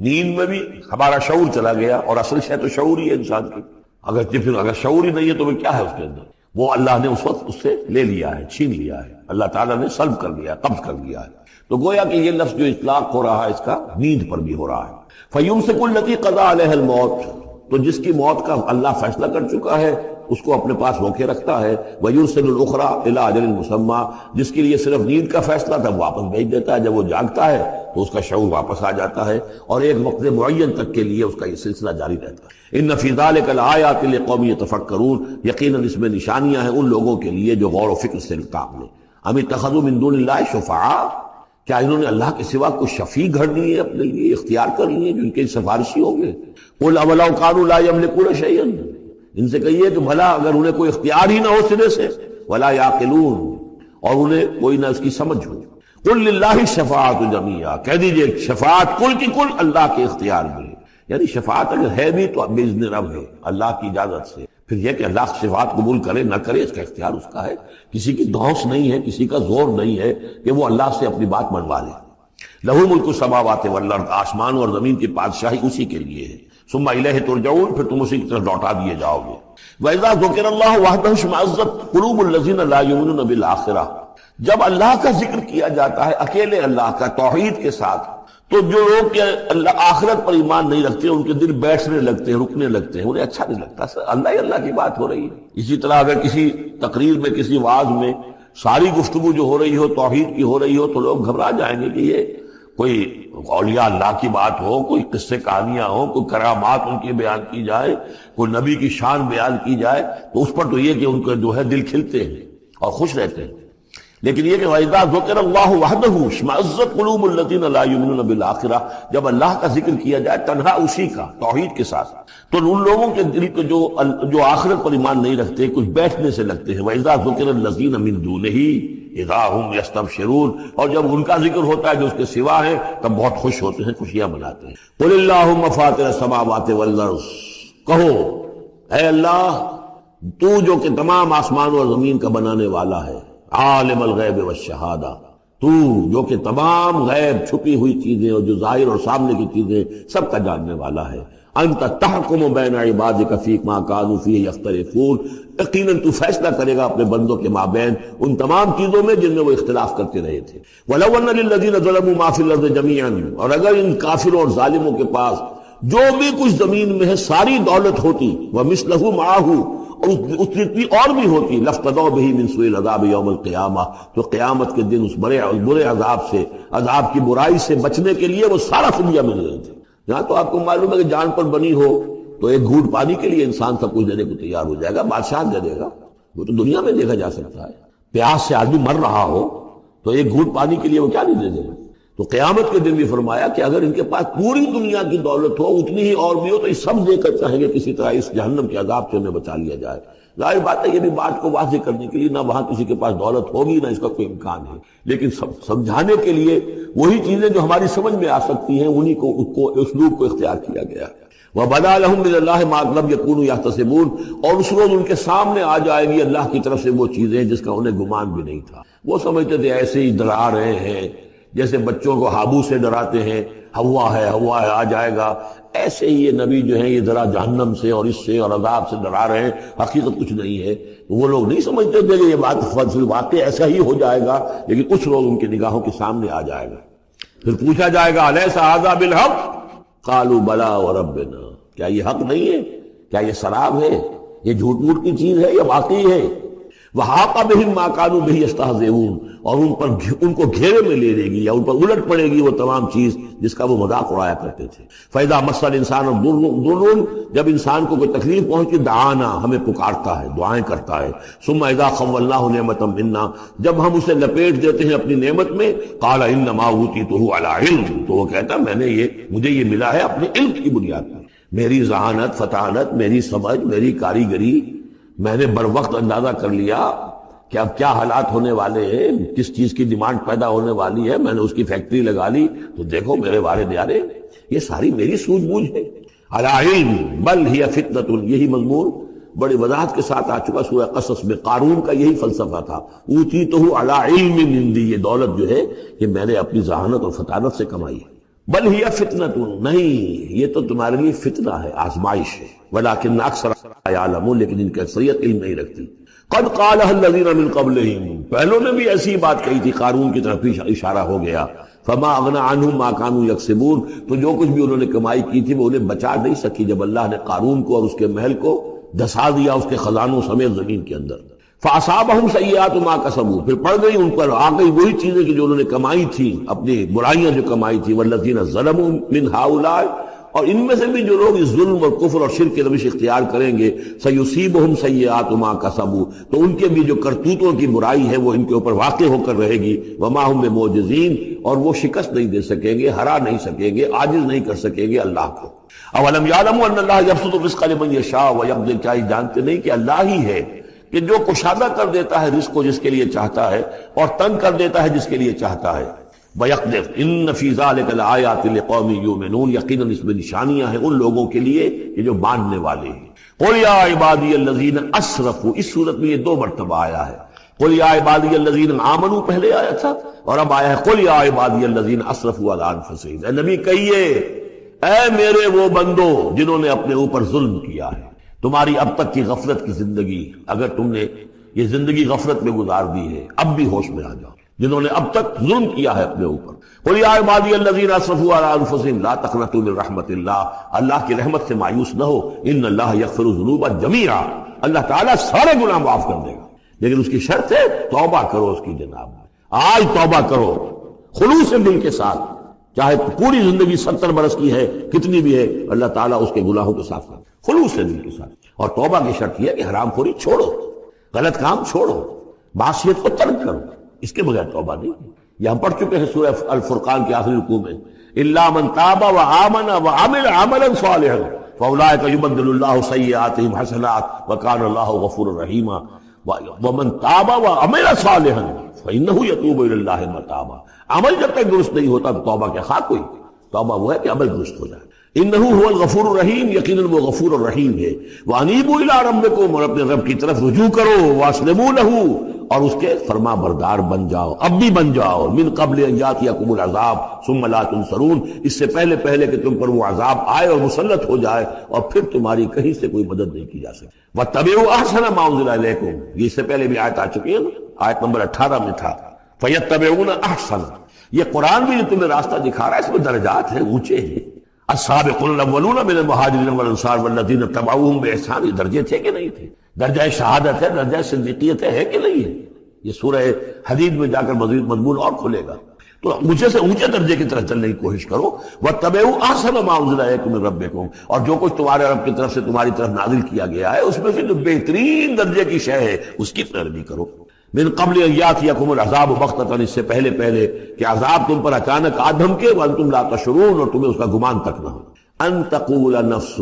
نیند میں بھی ہمارا شعور چلا گیا، اور اصل شے تو شعور ہی ہے انسان کی، اگر شعور ہی نہیں ہے تو پھر کیا ہے اس کے اندر؟ وہ اللہ نے اس وقت اس سے لے لیا ہے، چھین لیا ہے، اللہ تعالیٰ نے سلب کر لیا، قبض کر لیا ہے۔ تو گویا کہ یہ لفظ جو اطلاق ہو رہا ہے اس کا نیند پر بھی ہو رہا ہے۔ فَيُمْسِكُ الَّتِي قَضَىٰ عَلَيْهَا الْمَوْتَ، تو جس کی موت کا اللہ فیصلہ کر چکا ہے اس کو اپنے پاس روکے رکھتا ہے۔ وَيُرْسِلُ الْأُخْرَىٰ إِلَىٰ أَجَلٍ مُّسَمًّى، جس کے لیے صرف نیند کا فیصلہ تھا واپس بھیج دیتا ہے، جب وہ جاگتا ہے تو اس کا شعور واپس آ جاتا ہے، اور ایک وقت معین تک کے لیے اس کا یہ سلسلہ جاری رہتا ہے۔ إِنَّ فِي ذَلِكَ لَآيَاتٍ لِقَوْمٍ يَتَفَكَّرُونَ، یقیناً اس میں نشانیاں ہیں ان لوگوں کے لیے جو غور و فکر سے کام لیں۔ أَمِ اتَّخَذُوا مِن دُونِ اللَّهِ شُفَعَاءَ، کیا انہوں نے اللہ کے سوا کوئی شفیع گھڑ لیے اپنے لیے، اختیار کر لیے جو ان کے سفارشی ہوں گے؟ قُلْ أَوَلَوْ كَانُوا لَا يَمْلِكُونَ شَيْئًا، ان سے کہیے کہ بھلا اگر انہیں کوئی اختیار ہی نہ ہو سرے سے، وَلَا يَعْقِلُونَ، اور انہیں کوئی نہ اس کی سمجھ ہو۔ قُلْ لِلَّهِ الشَّفَاعَةُ جَمِيعًا، کہہ دیجئے شفاعت کل کی کل اللہ کے اختیار میں ہے، یعنی شفاعت اگر ہے بھی تو بإذن رب ہے، اللہ کی اجازت سے۔ پھر یہ کہ اللہ شفاعت قبول کرے نہ کرے اس کا اختیار اس کا ہے، کسی کی دھونس نہیں ہے، کسی کا زور نہیں ہے کہ وہ اللہ سے اپنی بات منوا لے۔ لَهُ مُلْكُ السَّمَاوَاتِ وَالْأَرْضِ، آسمان اور زمین کی بادشاہی اسی کے لیے ہے۔ ثُمَّ إِلَيْهِ تُرْجَعُونَ، پھر تم اسی کی طرف لوٹا دیے جاؤ گے۔ وَإِذَا ذُكِرَ اللَّهُ وَحْدَهُ اشْمَأَزَّتْ قُلُوبُ الَّذِينَ لَا يُؤْمِنُونَ بِالْآخِرَةِ، جب اللہ کا ذکر کیا جاتا ہے اکیلے اللہ کا توحید کے ساتھ، تو جو لوگ کہ اللہ آخرت پر ایمان نہیں رکھتے ان کے دل بیٹھنے لگتے ہیں، رکنے لگتے ہیں، انہیں اچھا نہیں لگتا، اللہ ہی اللہ کی بات ہو رہی ہے۔ اسی طرح اگر کسی تقریر میں کسی وعظ میں ساری گفتگو جو ہو رہی ہو توحید کی ہو رہی ہو تو لوگ گھبرا جائیں گے کہ یہ کوئی اولیاء اللہ کی بات ہو، کوئی قصے کہانیاں ہو، کوئی کرامات ان کی بیان کی جائے، کوئی نبی کی شان بیان کی جائے، تو اس پر تو یہ کہ ان کے جو ہے دل کھلتے ہیں اور خوش رہتے ہیں۔ لیکن یہ کہ وَإِذَا ذُكِرَ اللَّهُ وَحْدَهُ اشْمَأَزَّتْ قُلُوبُ الَّذِينَ لَا يُؤْمِنُونَ بِالْآخِرَةِ، جب اللہ کا ذکر کیا جائے تنہا اسی کا توحید کے ساتھ، تو ان لوگوں کے دل کو جو آخرت پر ایمان نہیں رکھتے کچھ بیٹھنے سے لگتے ہیں۔ وَإِذَا ذُكِرَ الَّذِينَ مِن دُونِهِ اِذَا هُمْ يَسْتَبْشِرُونَ، اور جب ان کا ذکر ہوتا ہے جو اس کے سوا ہے تب بہت خوش ہوتے ہیں، خوشیاں مناتے ہیں۔ قُلِ اللَّهُمَّ فَاطِرَ السَّمَاوَاتِ وَالْأَرْضِ، کہو اے اللہ تو جو کہ تمام آسمان اور زمین کا بنانے والا ہے، عالم الغیب والشہادہ، تو جو کہ تمام غیب چھپی ہوئی چیزیں اور جو ظاہر اور سامنے کی چیزیں سب کا جاننے والا ہے، انت تحکم بین عبادک فیما کانوا فیہ یختلفون، یقیناً تو فیصلہ کرے گا اپنے بندوں کے مابین ان تمام چیزوں میں جن میں وہ اختلاف کرتے رہے تھے۔ وَلَوْ أَنَّ لِلَّذِينَ ظَلَمُوا مَا فِي الْأَرْضِ جَمِيعًا، اور اگر ان کافروں اور ظالموں کے پاس جو بھی کچھ زمین میں ہے ساری دولت ہوتی، وَمِثْلَهُ مَعَهُ، اور اس جتنی اور بھی ہوتی، لَافْتَدَوْا بِهِ مِنْ سُوءِ الْعَذَابِ يَوْمَ الْقِيَامَةِ، تو قیامت کے دن اس برے عذاب سے، عذاب کی برائی سے بچنے کے لیے وہ سارا فدیہ مل رہے تھے۔ یہاں تو آپ کو معلوم ہے کہ جان پر بنی ہو تو ایک گھونٹ پانی کے لیے انسان سب کچھ دینے کو تیار ہو جائے گا، بادشاہ دے دے گا، وہ تو دنیا میں دیکھا جا سکتا ہے۔ پیاس سے آدمی مر رہا ہو تو ایک گھونٹ پانی کے لیے وہ کیا نہیں دے دے گا؟ تو قیامت کے دن بھی فرمایا کہ اگر ان کے پاس پوری دنیا کی دولت ہو، اتنی ہی اور بھی ہو، تو یہ سب دے کر چاہیں گے کسی طرح اس جہنم کے عذاب سے انہیں بچا لیا جائے۔ ظاہر بات ہے یہ بھی بات کو واضح کرنے کے لیے نہ وہاں کسی کے پاس دولت ہوگی نہ اس کا کوئی امکان ہے، لیکن سمجھانے کے لیے وہی چیزیں جو ہماری سمجھ میں آ سکتی ہیں انہی کو اسلوب کو اختیار کیا گیا۔ وَبَدَا لَهُم مِّنَ اللَّهِ مَا لَمْ يَكُونُوا يَحْتَسِبُونَ، اور اس روز ان کے سامنے آ جائے گی اللہ کی طرف سے وہ چیزیں جس کا انہیں گمان بھی نہیں تھا۔ وہ سمجھتے تھے ایسے ہی ڈرا رہے ہیں جیسے بچوں کو ہابو سے ڈراتے ہیں، ہوا ہے آ جائے گا، ایسے ہی یہ نبی جو ہیں یہ ذرا جہنم سے اور اس سے اور عذاب سے ڈرا رہے ہیں، حقیقت کچھ نہیں ہے۔ وہ لوگ نہیں سمجھتے تھے کہ یہ بات واقع ایسا ہی ہو جائے گا، لیکن کچھ لوگ ان کی نگاہوں کے سامنے آ جائے گا۔ پھر پوچھا جائے گا الیس ھذا بالحق، قالوا بلی وربنا، کیا یہ حق نہیں ہے؟ کیا یہ سراب ہے؟ یہ جھوٹ موٹ کی چیز ہے یا واقعی ہے؟ وحاق بہم ما كانوا به يستهزئون، اور ان کو گھیرے میں لے لے گی یا ان پر الٹ پڑے گی وہ تمام چیز جس کا وہ مذاق اڑایا کرتے تھے۔ فَإِذَا مَسَّ الْإِنسَانَ ضُرٌّ، جب انسان کو کوئی تکلیف پہنچی، دعانا، ہمیں پکارتا ہے، دعائیں کرتا ہے۔ ثُمَّ إِذَا خَوَّلْنَاهُ نِعْمَةً مِنَّا، جب ہم اسے لپیٹ دیتے ہیں اپنی نعمت میں، قَالَ إِنَّمَا أُوتِيتُهُ عَلَىٰ عِلْمٍ، تو وہ کہتا مجھے یہ ملا ہے اپنے علم کی بنیاد پر، میری ذہانت، فطانت، میری سمجھ، میری کاریگری، میں نے بر وقت اندازہ کر لیا کہ اب کیا حالات ہونے والے ہیں، کس چیز کی ڈیمانڈ پیدا ہونے والی ہے، میں نے اس کی فیکٹری لگا لی، تو دیکھو میرے والد یارے یہ ساری میری سوجھ بوجھ ہے۔ علی علم بل ہی فتنۃ، یہی مضمون بڑی وضاحت کے ساتھ آ چکا سورہ قصص میں۔ قارون کا یہی فلسفہ تھا، اوتیتہ علی علم عندی، یہ دولت جو ہے یہ میں نے اپنی ذہانت اور فطانت سے کمائی ہے۔ بل ہی فتنۃ، نہیں یہ تو تمہارے لیے فتنہ ہے، آزمائش ہے۔ ولکن اکثر یعلمون، لیکن ان کی اکثریت علم نہیں رکھتی۔ قد قالها الذین من قبلہم، پہلوں نے بھی ایسی بات کہی تھی، قارون کی طرف اشارہ ہو گیا۔ فما اغنى عنہم ما كانوا یکسبون، تو جو کچھ بھی انہوں نے کمائی کی تھی وہ انہیں بچا نہیں سکی جب اللہ نے قارون کو اور اس کے محل کو دھسا دیا اس کے خزانوں سمیت زمین کے اندر۔ فاصابہم سیئات ما کسبوا، پھر پڑ گئی ان پر، آ گئی وہی چیزیں کہ جو انہوں نے کمائی تھی، اپنی برائیاں جو کمائی تھی۔ والذین ظلموا من ہؤلاء، اور ان میں سے بھی جو لوگ اس ظلم اور کفر اور شرک کی روش اختیار کریں گے، سیصیبہم سیئات ما کسبوا، تو ان کے بھی جو کرتوتوں کی برائی ہے وہ ان کے اوپر واقع ہو کر رہے گی۔ وما ہم بمعجزین، اور وہ شکست نہیں دے سکیں گے، ہرا نہیں سکیں گے، عاجز نہیں کر سکیں گے اللہ کو۔ اولم یعلموا ان اللہ یبسط الرزق لمن یشاء ویقدر، کیا یہ جانتے نہیں کہ اللہ ہی ہے کہ جو کشادہ کر دیتا ہے رزق کو جس کے لیے چاہتا ہے اور تنگ کر دیتا ہے جس کے لیے چاہتا ہے۔ وَيَقْدِرْ إِنَّ فِي ذَلِكَ لَآيَاتٍ لِقَوْمٍ يُؤْمِنُونَ، یقیناً اس میں نشانیاں ہیں ان لوگوں کے لیے کہ جو ماننے والے ہیں۔ قُلْ يَا عِبَادِيَ الَّذِينَ أَسْرَفُوا، اس صورت میں یہ دو مرتبہ آیا ہے۔ قُلْ يَا عِبَادِيَ الَّذِينَ آمَنُوا پہلے آیا تھا، اور اب آیا ہے قُلْ يَا عِبَادِيَ الَّذِينَ أَسْرَفُوا عَلَىٰ أَنفُسِهِمْ، اے نبی کہیے اے میرے وہ بندو جنہوں نے اپنے اوپر ظلم کیا ہے۔ تمہاری اب تک کی غفلت کی زندگی، اگر تم نے یہ زندگی غفلت میں گزار دی ہے، اب بھی ہوش میں آ جاؤ۔ جنہوں نے اب تک ظلم کیا ہے اپنے اوپر. قل یا عبادی الذین اسرفوا علی انفسہم لا تقنطوا من رحمت اللہ، اللہ کی رحمت سے مایوس نہ ہو. ان اللہ یغفر الذنوب جمیعا، اللہ تعالیٰ سارے گناہ معاف کر دے گا، لیکن اس کی شرط ہے توبہ کرو اس کی جناب میں. آج توبہ کرو خلوص دل کے ساتھ، چاہے پوری زندگی 70 برس کی ہے کتنی بھی ہے، اللہ تعالیٰ اس کے گناہوں کو صاف کر خلوص دل کے ساتھ. اور توبہ کی شرط یہ ہے کہ حرام خوری چھوڑو، غلط کام چھوڑو، معصیت کو ترک کرو، اس کے بغیر توبہ نہیں. یہ ہم پڑھ چکے ہیں سورہ الفرقان کے آخری رکوع میں، الا من تاب وآمن وعمل عملا صالحا فاولئک یبدل اللہ سیئاتہم حسنات وکان اللہ غفورا رحیما ومن تاب وعمل صالحا فانہ یتوب الی اللہ متابا. عمل جب تک درست نہیں ہوتا تو توبہ کے خواہ کوئی. توبہ وہ ہے کہ عمل درست ہو جائے. انہ هو الغفور الرحیم، یقیناً وہ غفور الرحیم ہے. وانیبوا الی ربکم، اور اپنے رب کی طرف رجوع کرو. واسلموا لہ، اور اس کے فرما بردار بن جاؤ، اب بھی بن جاؤ. من قبل ان یاتیکم العذاب ثم لا تنصرون، اس سے پہلے کہ تم پر وہ عذاب آئے اور مسلط ہو جائے اور پھر تمہاری کہیں سے کوئی مدد نہیں کی جا سکتی. واتبعوا احسن ما انزل الیکم، یہ اس سے پہلے بھی آیت آ چکی ہے نا، آیت نمبر 18 میں تھا فیتبعون احسن. یہ قرآن بھی جو تمہیں راستہ دکھا رہا ہے اس میں درجات ہیں، اونچے ہیں. السابقون الاولون من المہاجرین والانصار والذین اتبعوہم باحسان، یہ درجے تھے کہ نہیں تھے؟ درجہ شہادت ہے، درجہ صدیقیت ہے کہ نہیں ہے؟ یہ سورہ حدید میں جا کر مزید مضمون اور کھلے گا. تو اونچے سے اونچے درجے کی طرف چلنے کی کوشش کرو. واتبعوا احسن ما انزل الیکم من ربکم، اور جو کچھ تمہارے رب کی طرف سے تمہاری طرف نازل کیا گیا ہے اس میں سے جو بہترین درجے کی شے ہے اس کی پیروی کرو. من قبل ان یاتیکم العذاب بغتۃ، اس سے پہلے کہ عذاب تم پر اچانک آ دھمکے. وانتم لا تشعرون، اور تمہیں اس کا گمان تک نہ ہو. ان تقول نفس،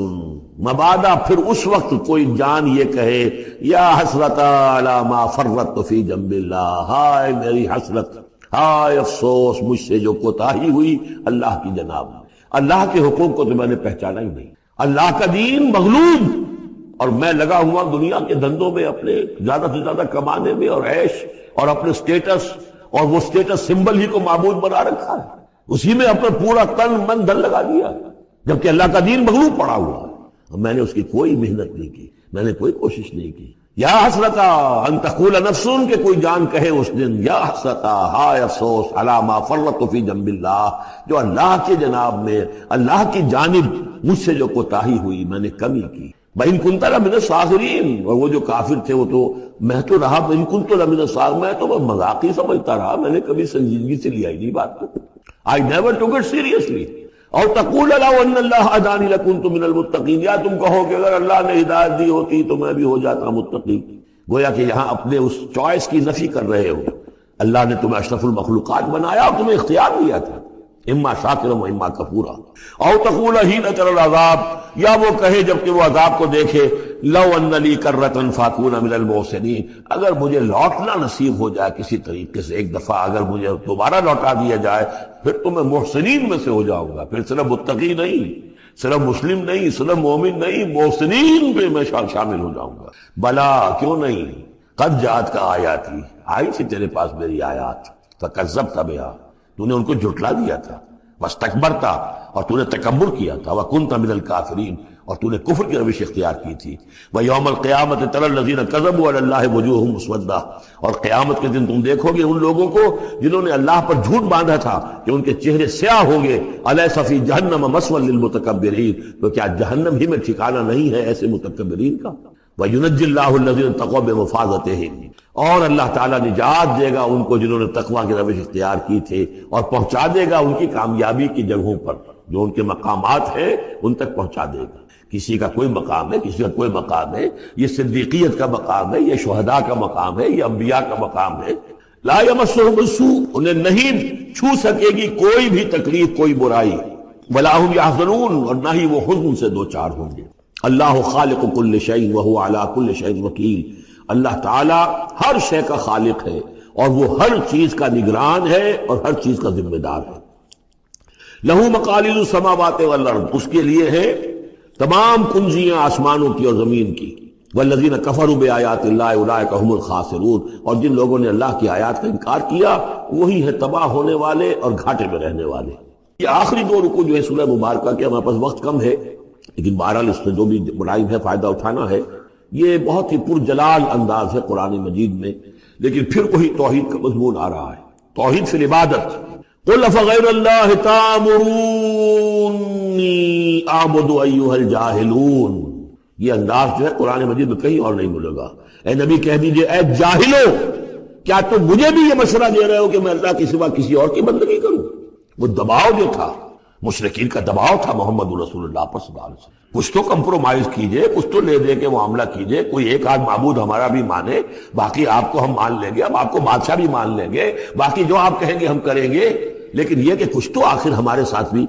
مبادا پھر اس وقت کوئی جان یہ کہے، یا حسرت علی ما فرطت فی جنب اللہ، ہائے میری حسرت، ہائے افسوس مجھ سے جو کوتاہی ہوئی اللہ کی جناب میں. اللہ کے حکم کو تو میں نے پہچانا ہی نہیں. اللہ کا دین مغلوب، اور میں لگا ہوا دنیا کے دھندوں میں اپنے زیادہ سے زیادہ کمانے میں اور عیش اور اپنے سٹیٹس، اور وہ سٹیٹس سمبل ہی کو معبود بنا رکھا ہے، اسی میں اپنا پورا تن من دھن لگا دیا، جبکہ اللہ کا دین مغلوب پڑا ہوا ہے. اور میں نے اس کی کوئی محنت نہیں کی، میں نے کوئی کوشش نہیں کی. یا حسرتا ان تقول نفس، کہ کوئی جان کہے اس دن، یا حسرتا ہائے افسوس، علی ما فرطت فی جنب اللہ، جو اللہ کے جناب میں اللہ کی جانب مجھ سے جو کوتاہی ہوئی، میں نے کمی کی. وَإِن كُنتَ لَمِنَ الصَّاغِرِينَ، اور وہ جو کافر تھے وہ تو میں تو رہا، وَإِن كُنتُ لَمِنَ الصَّاغِرِينَ، میں تو مذاقی سمجھتا رہا، میں نے کبھی سنجیدگی سے لیا ہی نہیں بات کو. I never took it seriously. اور تقول لو ان اللہ ہدانی لکنت من المتقین، یا تم کہو کہ اگر اللہ نے ہدایت دی ہوتی تو میں بھی ہو جاتا متقی. گویا کہ یہاں اپنے اس چوائس کی نفی کر رہے ہو. اللہ نے تمہیں اشرف المخلوقات بنایا اور تمہیں اختیار دیا تھا، اما شاکرا و اما کفورا. او تقول حین تری العذاب، یا وہ کہے جبکہ وہ عذاب کو دیکھے، لو ان لی کرۃ فاکون من المحسنین، اگر مجھے لوٹنا نصیب ہو جائے کسی طریقے سے، ایک دفعہ اگر مجھے دوبارہ لوٹا دیا جائے پھر تو میں محسنین میں سے ہو جاؤں گا. پھر صرف متقی نہیں، صرف مسلم نہیں، صرف مومن نہیں، محسنین پہ میں شامل ہو جاؤں گا. بلا کیوں نہیں، قد جاءت کا آیاتی، آئی تھی تیرے پاس میری آیات، فکذبت بہا، تو نے ان کو جھٹلا دیا تھا. واستکبرت، اور تو نے تکبر کیا تھا. وکنت من الکافرین، اور تو نے کفر کی روش اختیار کی تھی. ویوم القیامت تری الذین کذبوا علی اللہ وجوہہم مسودۃ، اور قیامت کے دن تم دیکھو گے ان لوگوں کو جنہوں نے اللہ پر جھوٹ باندھا تھا کہ ان کے چہرے سیاہ ہوں گے. الیس فی جہنم مثوی للمتکبرین، تو کیا جہنم ہی میں ٹھکانہ نہیں ہے ایسے متکبرین کا. وَيُنَجِّ اللَّهُ الَّذِينَ اتَّقَوْا بِمَفَازَتِهِمْ، اور اللہ تعالیٰ نجات دے گا ان کو جنہوں نے تقویٰ کی روش اختیار کی تھے، اور پہنچا دے گا ان کی کامیابی کی جگہوں پر، جو ان کے مقامات ہیں ان تک پہنچا دے گا. کسی کا کوئی مقام ہے، کسی کا کوئی مقام ہے، یہ صدیقیت کا مقام ہے، یہ شہداء کا مقام ہے، یہ انبیاء کا مقام ہے. لا یمسہم السوء، انہیں نہیں چھو سکے گی کوئی بھی تکلیف، کوئی برائی. ولا ہم یحزنون، اور نہ ہی وہ حزن سے دوچار ہوں گے. اللہ خالق کل شیء وہو علی کل شیء وکیل، اللہ تعالی ہر شے کا خالق ہے اور وہ ہر چیز کا نگران ہے اور ہر چیز کا ذمہ دار ہے. لہو مقالید السماوات والارض، اس کے لیے ہے تمام کنجیاں آسمانوں کی اور زمین کی. والذین کفروا بآیات اللہ اولئک هم الخاسرون، اور جن لوگوں نے اللہ کی آیات کا انکار کیا وہی ہے تباہ ہونے والے اور گھاٹے میں رہنے والے. یہ آخری دو رکوع جو ہے سورہ مبارکہ کے، ہمارے پاس وقت کم ہے لیکن بہرحال اس میں جو بھی ملائم ہے فائدہ اٹھانا ہے. یہ بہت ہی پرجلال انداز ہے قرآن مجید میں، لیکن پھر وہی توحید کا مضمون آ رہا ہے. توحید فی العبادت. قل افغیر اللہ تامرونی اعبد ایھا الجاہلون. یہ انداز جو ہے قرآن مجید میں کہیں اور نہیں ملے گا. اے نبی کہہ دیجئے اے جاہلو، کیا تم مجھے بھی یہ مشورہ دے رہے ہو کہ میں اللہ کے سوا کسی اور کی بندگی کروں؟ وہ دباؤ جو تھا، مشرکین کا دباؤ تھا محمد رسول اللہ پر صلی اللہ علیہ وسلم. کچھ تو کمپرومائز کیجئے، کچھ تو لے دے کے معاملہ کیجئے. کوئی ایک آدھ معبود ہمارا بھی مانے، باقی آپ کو ہم مان لیں گے، اب آپ کو بادشاہ بھی مان لیں گے، باقی جو آپ کہیں گے ہم کریں گے. لیکن یہ کہ کچھ تو آخر ہمارے ساتھ بھی